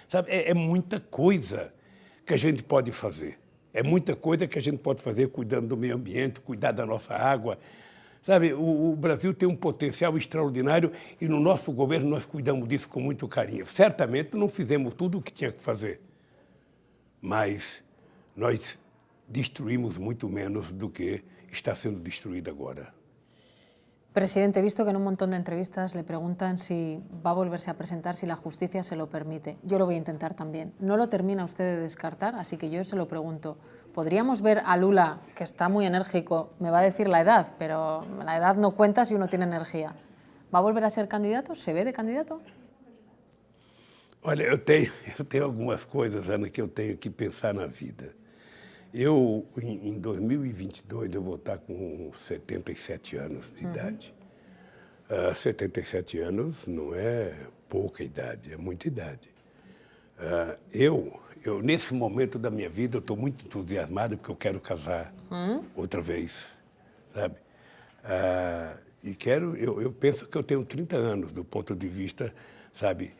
Sabe? É muita coisa que a gente pode fazer. É muita coisa que a gente pode fazer cuidando do meio ambiente, cuidar da nossa água. Sabe, o Brasil tem um potencial extraordinário e no nosso governo nós cuidamos disso com muito carinho. Certamente não fizemos tudo o que tinha que fazer, mas nós destruímos muito menos do que está sendo destruído agora.
Presidente, he visto que en un montón de entrevistas le preguntan si va a volverse a presentar, si la justicia se lo permite. Yo lo voy a intentar también. No lo termina usted de descartar, así que yo se lo pregunto. ¿Podríamos ver a Lula, que está muy enérgico, me va a decir la edad, pero la edad no cuenta si uno tiene energía? ¿Va a volver a ser candidato? ¿Se ve de candidato?
Olha, eu tenho algumas coisas, Ana, que eu tenho que pensar na vida. Em 2022, eu vou estar com 77 anos de idade. 77 anos não é pouca idade, é muita idade. Nesse momento da minha vida, eu estou muito entusiasmado porque eu quero casar outra vez, sabe? Eu penso que eu tenho 30 anos do ponto de vista, sabe?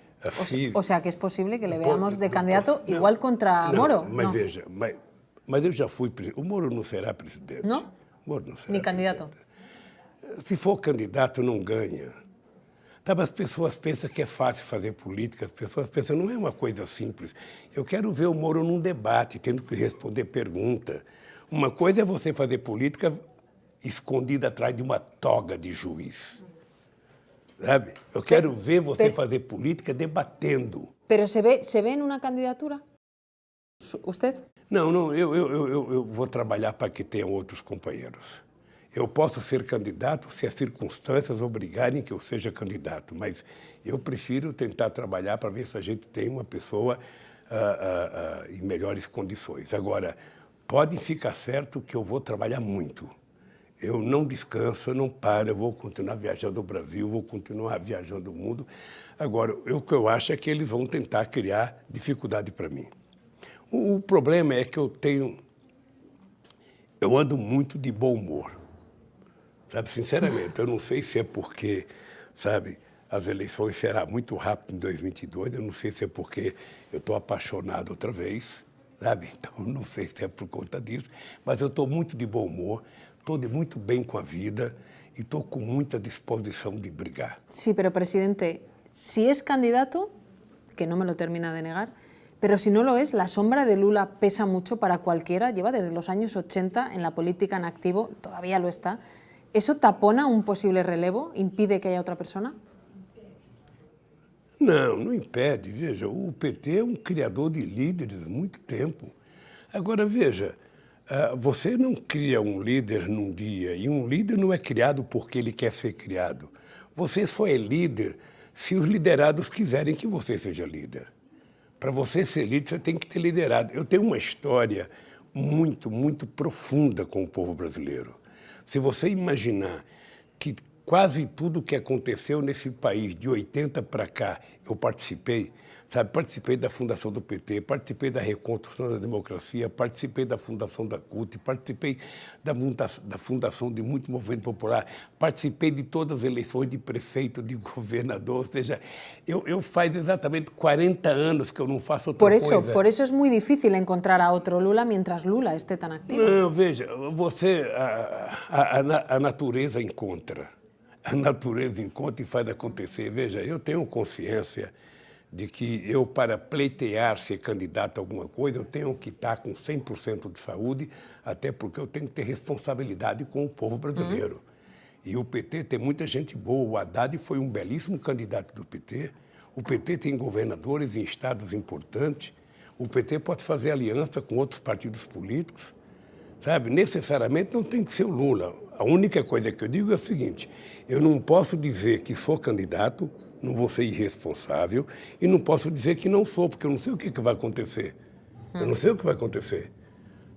O sea, que es posible que le veamos de candidato igual contra Moro.
Mas veja, mas eu já fui presidente. O Moro não será presidente.
Não?
O Moro não será
Nem candidato?
Se for candidato, não ganha. Tá, mas as pessoas pensam que é fácil fazer política, as pessoas pensam que não é uma coisa simples. Eu quero ver o Moro num debate, tendo que responder pergunta. Uma coisa é você fazer política escondida atrás de uma toga de juiz. Sabe? Eu quero ver você fazer política debatendo.
Pero se ve en una candidatura? ¿Usted?
Não, eu vou trabalhar para que tenham outros companheiros. Eu posso ser candidato se as circunstâncias obrigarem que eu seja candidato, mas eu prefiro tentar trabalhar para ver se a gente tem uma pessoa em melhores condições. Agora, pode ficar certo que eu vou trabalhar muito. Eu não descanso, eu não paro, eu vou continuar viajando o Brasil, vou continuar viajando o mundo. Agora, o que eu acho é que eles vão tentar criar dificuldade para mim. O problema é que eu ando muito de bom humor, sabe? Sinceramente, eu não sei se é porque, sabe, as eleições serão muito rápido em 2022, eu não sei se é porque eu estou apaixonado outra vez, sabe? Então, não sei se é por conta disso, mas eu estou muito de bom humor, estou muito bem com a vida e estou com muita disposição de brigar.
Sí, pero presidente, si es candidato, que no me lo termina de negar, pero si no lo es, la sombra de Lula pesa mucho para cualquiera, lleva desde los años 80 en la política en activo, todavía lo está. ¿Eso tapona un posible relevo? ¿Impide que haya otra persona?
Não, não impede. Veja, o PT é um criador de líderes há muito tempo. Agora, veja, você não cria um líder num dia, e um líder não é criado porque ele quer ser criado. Você só é líder se os liderados quiserem que você seja líder. Para você ser líder, você tem que ter liderado. Eu tenho uma história muito, muito profunda com o povo brasileiro. Se você imaginar que quase tudo que aconteceu nesse país, de 80 para cá, eu participei, sabe? Participei da fundação do PT, participei da reconstrução da democracia, participei da fundação da CUT, participei da fundação de muito movimento popular, participei de todas as eleições de prefeito, de governador, ou seja, eu faz exatamente 40 anos que eu não faço outra coisa.
Por eso es muy difícil encontrar a otro Lula mientras Lula esté tan activo.
Não, veja, você, a natureza encontra. A natureza encontra e faz acontecer. Veja, eu tenho consciência de que eu, para pleitear ser candidato a alguma coisa, eu tenho que estar com 100% de saúde, até porque eu tenho que ter responsabilidade com o povo brasileiro. E o PT tem muita gente boa. O Haddad foi um belíssimo candidato do PT. O PT tem governadores em estados importantes. O PT pode fazer aliança com outros partidos políticos. Sabe, necessariamente não tem que ser o Lula. A única coisa que eu digo é o seguinte, eu não posso dizer que sou candidato, não vou ser irresponsável, e não posso dizer que não sou, porque eu não sei o que vai acontecer. Eu não sei o que vai acontecer,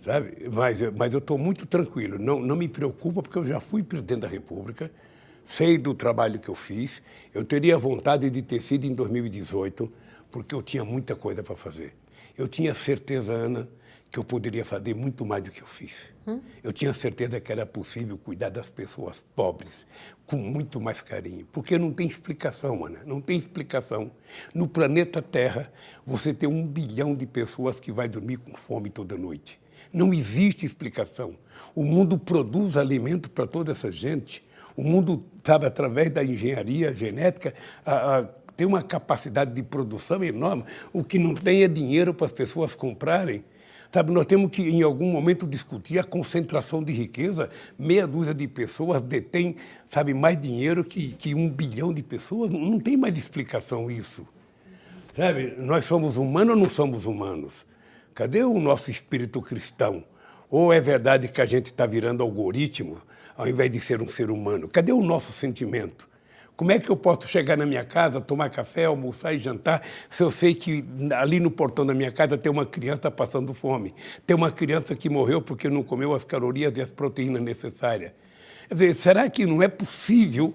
sabe? Mas eu estou muito tranquilo, não me preocupa, porque eu já fui presidente da República, sei do trabalho que eu fiz, eu teria vontade de ter sido em 2018, porque eu tinha muita coisa para fazer. Eu tinha certeza, Ana, que eu poderia fazer muito mais do que eu fiz. Eu tinha certeza que era possível cuidar das pessoas pobres com muito mais carinho, porque não tem explicação, Ana, não tem explicação. No planeta Terra, você tem 1 bilhão de pessoas que vai dormir com fome toda noite. Não existe explicação. O mundo produz alimento para toda essa gente. O mundo, sabe, através da engenharia genética, tem uma capacidade de produção enorme. O que não tem é dinheiro para as pessoas comprarem. Sabe, nós temos que, em algum momento, discutir a concentração de riqueza. Meia dúzia de pessoas detém, sabe, mais dinheiro que 1 bilhão de pessoas. Não tem mais explicação isso. Sabe, nós somos humanos ou não somos humanos? Cadê o nosso espírito cristão? Ou é verdade que a gente está virando algoritmo ao invés de ser um ser humano? Cadê o nosso sentimento? Como é que eu posso chegar na minha casa, tomar café, almoçar e jantar, se eu sei que ali no portão da minha casa tem uma criança passando fome, tem uma criança que morreu porque não comeu as calorias e as proteínas necessárias? Quer dizer, será que não é possível,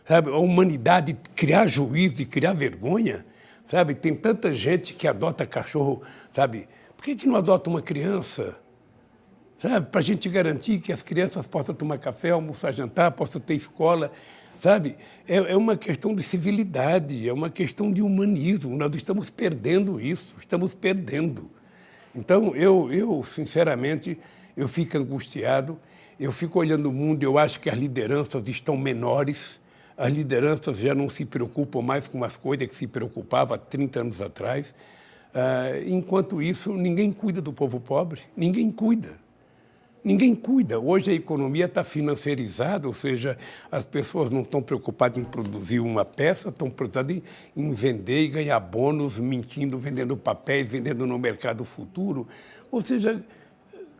sabe, a humanidade criar juízo e criar vergonha? Sabe, tem tanta gente que adota cachorro, sabe? Por que não adota uma criança? Sabe, para a gente garantir que as crianças possam tomar café, almoçar, jantar, possam ter escola. Sabe, é uma questão de civilidade, é uma questão de humanismo. Nós estamos perdendo isso, estamos perdendo. Então, eu sinceramente, eu fico angustiado, eu fico olhando o mundo, eu acho que as lideranças estão menores, as lideranças já não se preocupam mais com as coisas que se preocupavam há 30 anos atrás. Enquanto isso, ninguém cuida do povo pobre, ninguém cuida. Ninguém cuida. Hoje a economia está financiarizada, ou seja, as pessoas não estão preocupadas em produzir uma peça, estão preocupadas em vender e ganhar bônus, mentindo, vendendo papéis, vendendo no mercado futuro. Ou seja,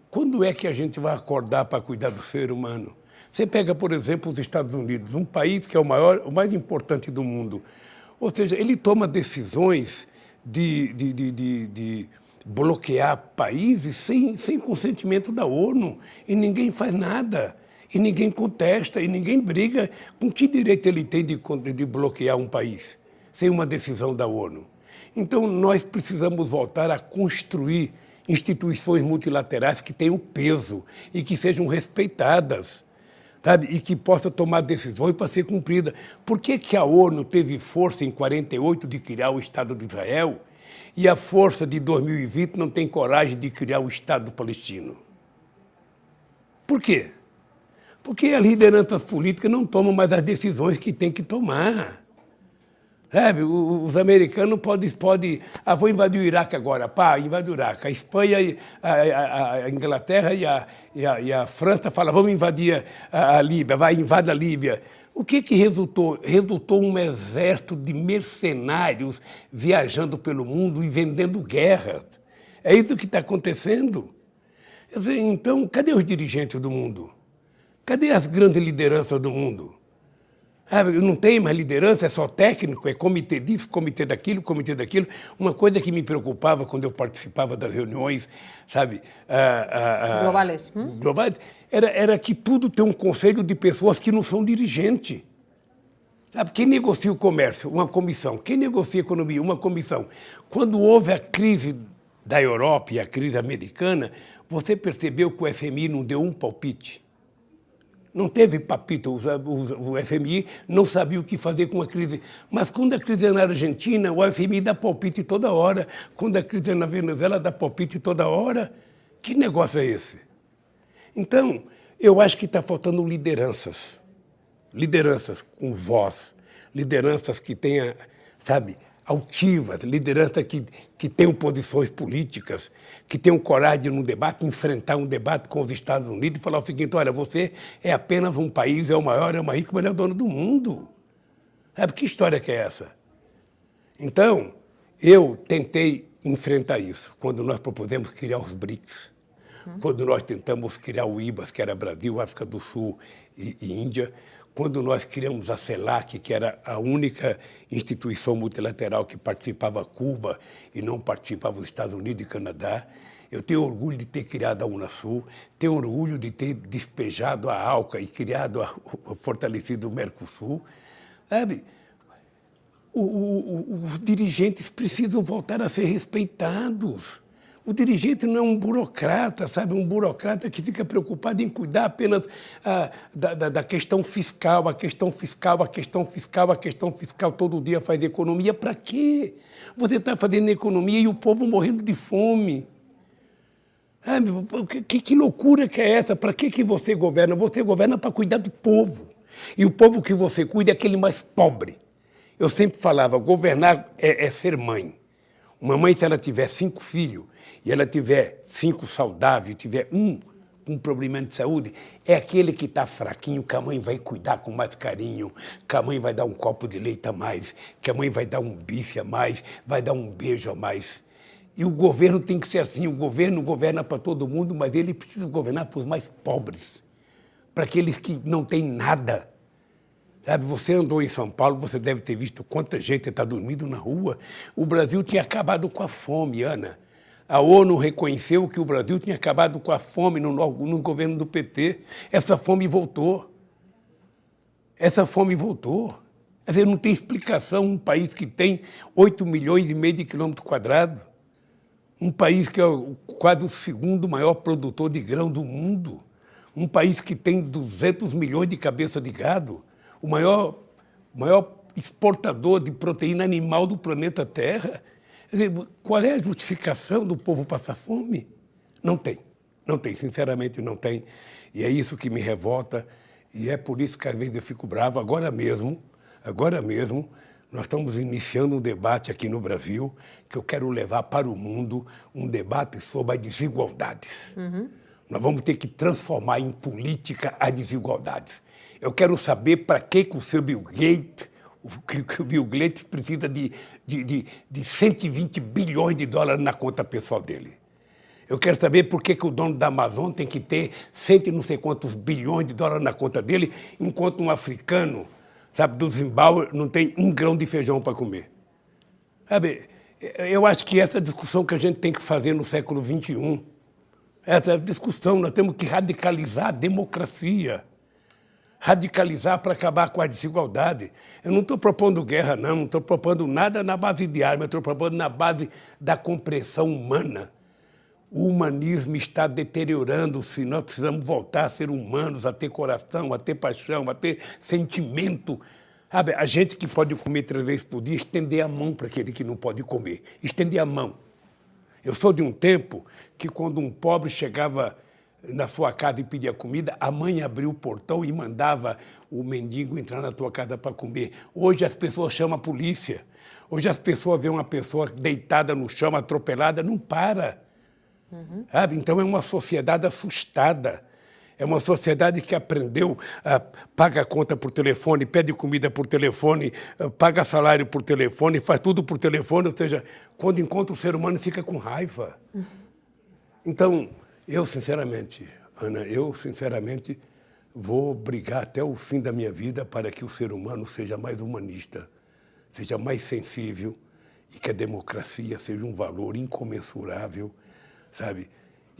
quando é que a gente vai acordar para cuidar do ser humano? Você pega, por exemplo, os Estados Unidos, um país que é o mais importante do mundo. Ou seja, ele toma decisões de bloquear países sem consentimento da ONU, e ninguém faz nada, e ninguém contesta, e ninguém briga. Com que direito ele tem de bloquear um país sem uma decisão da ONU? Então, nós precisamos voltar a construir instituições multilaterais que tenham peso e que sejam respeitadas, sabe? E que possam tomar decisões para ser cumpridas. Por que a ONU teve força em 48 de criar o Estado de Israel, e a força de 2020 não tem coragem de criar o Estado palestino? Por quê? Porque as lideranças políticas não tomam mais as decisões que têm que tomar. Sabe, os americanos podem... vou invadir o Iraque agora. Pá, invade o Iraque. A Espanha, a Inglaterra e a França falam, vamos invadir a Líbia, vai, invade a Líbia. O que resultou? Resultou um exército de mercenários viajando pelo mundo e vendendo guerra. É isso que está acontecendo. Quer dizer, então, cadê os dirigentes do mundo? Cadê as grandes lideranças do mundo? Não tem mais liderança, é só técnico, é comitê disso, comitê daquilo, comitê daquilo. Uma coisa que me preocupava quando eu participava das reuniões, sabe?
Globais.
Globais, era que tudo tem um conselho de pessoas que não são dirigentes. Sabe? Quem negocia o comércio? Uma comissão. Quem negocia a economia? Uma comissão. Quando houve a crise da Europa e a crise americana, você percebeu que o FMI não deu um palpite. Não teve papito, o FMI não sabia o que fazer com a crise. Mas quando a crise é na Argentina, o FMI dá palpite toda hora. Quando a crise é na Venezuela, dá palpite toda hora. Que negócio é esse? Então, eu acho que está faltando lideranças. Lideranças com voz. Lideranças que tenham, sabe, altivas. Lideranças que tenham posições políticas, que tenham coragem de, num debate, enfrentar um debate com os Estados Unidos e falar o seguinte, olha, você é apenas um país, é o maior, é o mais rico, mas não é o dono do mundo. Sabe que história que é essa? Então, eu tentei enfrentar isso quando nós propusemos criar os BRICS, quando nós tentamos criar o IBAS, que era Brasil, África do Sul e Índia, quando nós criamos a CELAC, que era a única instituição multilateral que participava Cuba e não participava os Estados Unidos e Canadá. Eu tenho orgulho de ter criado a Unasul, tenho orgulho de ter despejado a ALCA e criado, fortalecido o Mercosul. Sabe? Os dirigentes precisam voltar a ser respeitados. O dirigente não é um burocrata, sabe? Um burocrata que fica preocupado em cuidar apenas da questão fiscal, a questão fiscal, a questão fiscal, a questão fiscal, todo dia faz economia. Para quê? Você está fazendo economia e o povo morrendo de fome. Que loucura que é essa? Para que você governa? Você governa para cuidar do povo. E o povo que você cuida é aquele mais pobre. Eu sempre falava, governar é ser mãe. Uma mãe, se ela tiver 5 filhos e ela tiver 5 saudáveis, tiver um com problema de saúde, é aquele que está fraquinho, que a mãe vai cuidar com mais carinho, que a mãe vai dar um copo de leite a mais, que a mãe vai dar um bife a mais, vai dar um beijo a mais. E o governo tem que ser assim, o governo governa para todo mundo, mas ele precisa governar para os mais pobres, para aqueles que não têm nada. Sabe, você andou em São Paulo, você deve ter visto quanta gente está dormindo na rua. O Brasil tinha acabado com a fome, Ana. A ONU reconheceu que o Brasil tinha acabado com a fome no governo do PT. Essa fome voltou. Essa fome voltou. Quer dizer, não tem explicação um país que tem 8,5 milhões de quilômetros quadrados, um país que é quase o segundo maior produtor de grão do mundo, um país que tem 200 milhões de cabeças de gado, o maior exportador de proteína animal do planeta Terra. Quer dizer, qual é a justificação do povo passar fome? Não tem, sinceramente não tem. E é isso que me revolta, e é por isso que às vezes eu fico bravo. Agora mesmo, nós estamos iniciando um debate aqui no Brasil que eu quero levar para o mundo, um debate sobre as desigualdades. Nós vamos ter que transformar em política as desigualdades. Eu quero saber para que o seu Bill Gates, que o Bill Gates precisa de 120 bilhões de dólares na conta pessoal dele. Eu quero saber por que o dono da Amazon tem que ter 100 e não sei quantos bilhões de dólares na conta dele, enquanto um africano, sabe, do Zimbábue, não tem um grão de feijão para comer. Sabe, eu acho que essa discussão que a gente tem que fazer no século XXI, essa discussão, nós temos que radicalizar a democracia. Radicalizar para acabar com a desigualdade. Eu não estou propondo guerra, não estou propondo nada na base de arma, eu estou propondo na base da compreensão humana. O humanismo está deteriorando-se, nós precisamos voltar a ser humanos, a ter coração, a ter paixão, a ter sentimento. Sabe, a gente que pode comer 3 vezes por dia, estender a mão para aquele que não pode comer. Estender a mão. Eu sou de um tempo que quando um pobre chegava na sua casa e pedia comida, a mãe abria o portão e mandava o mendigo entrar na tua casa para comer. Hoje as pessoas chamam a polícia. Hoje as pessoas veem uma pessoa deitada no chão, atropelada, não para. Sabe? Então é uma sociedade assustada. É uma sociedade que aprendeu a paga a conta por telefone, pede comida por telefone, paga salário por telefone, faz tudo por telefone. Ou seja, quando encontra o ser humano fica com raiva. Então, eu sinceramente, Ana, vou brigar até o fim da minha vida para que o ser humano seja mais humanista, seja mais sensível e que a democracia seja um valor incomensurável, sabe?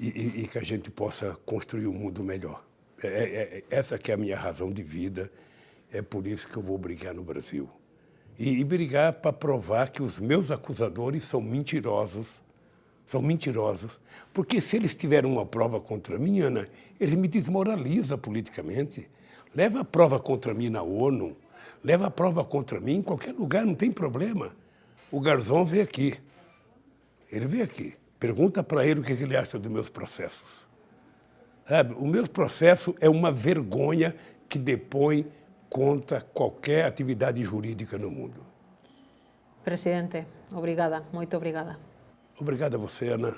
E que a gente possa construir um mundo melhor. Essa que é a minha razão de vida, é por isso que eu vou brigar no Brasil. E brigar para provar que os meus acusadores são mentirosos, porque se eles tiverem uma prova contra mim, Ana, eles me desmoralizam politicamente. Leva a prova contra mim na ONU, leva a prova contra mim em qualquer lugar, não tem problema. O Garzón veio aqui, ele veio aqui. Pergunta para ele o que ele acha dos meus processos. Sabe, o meu processo é uma vergonha que depõe contra qualquer atividade jurídica no mundo.
Presidente, obrigada, muito obrigada.
Obrigado a você, Ana.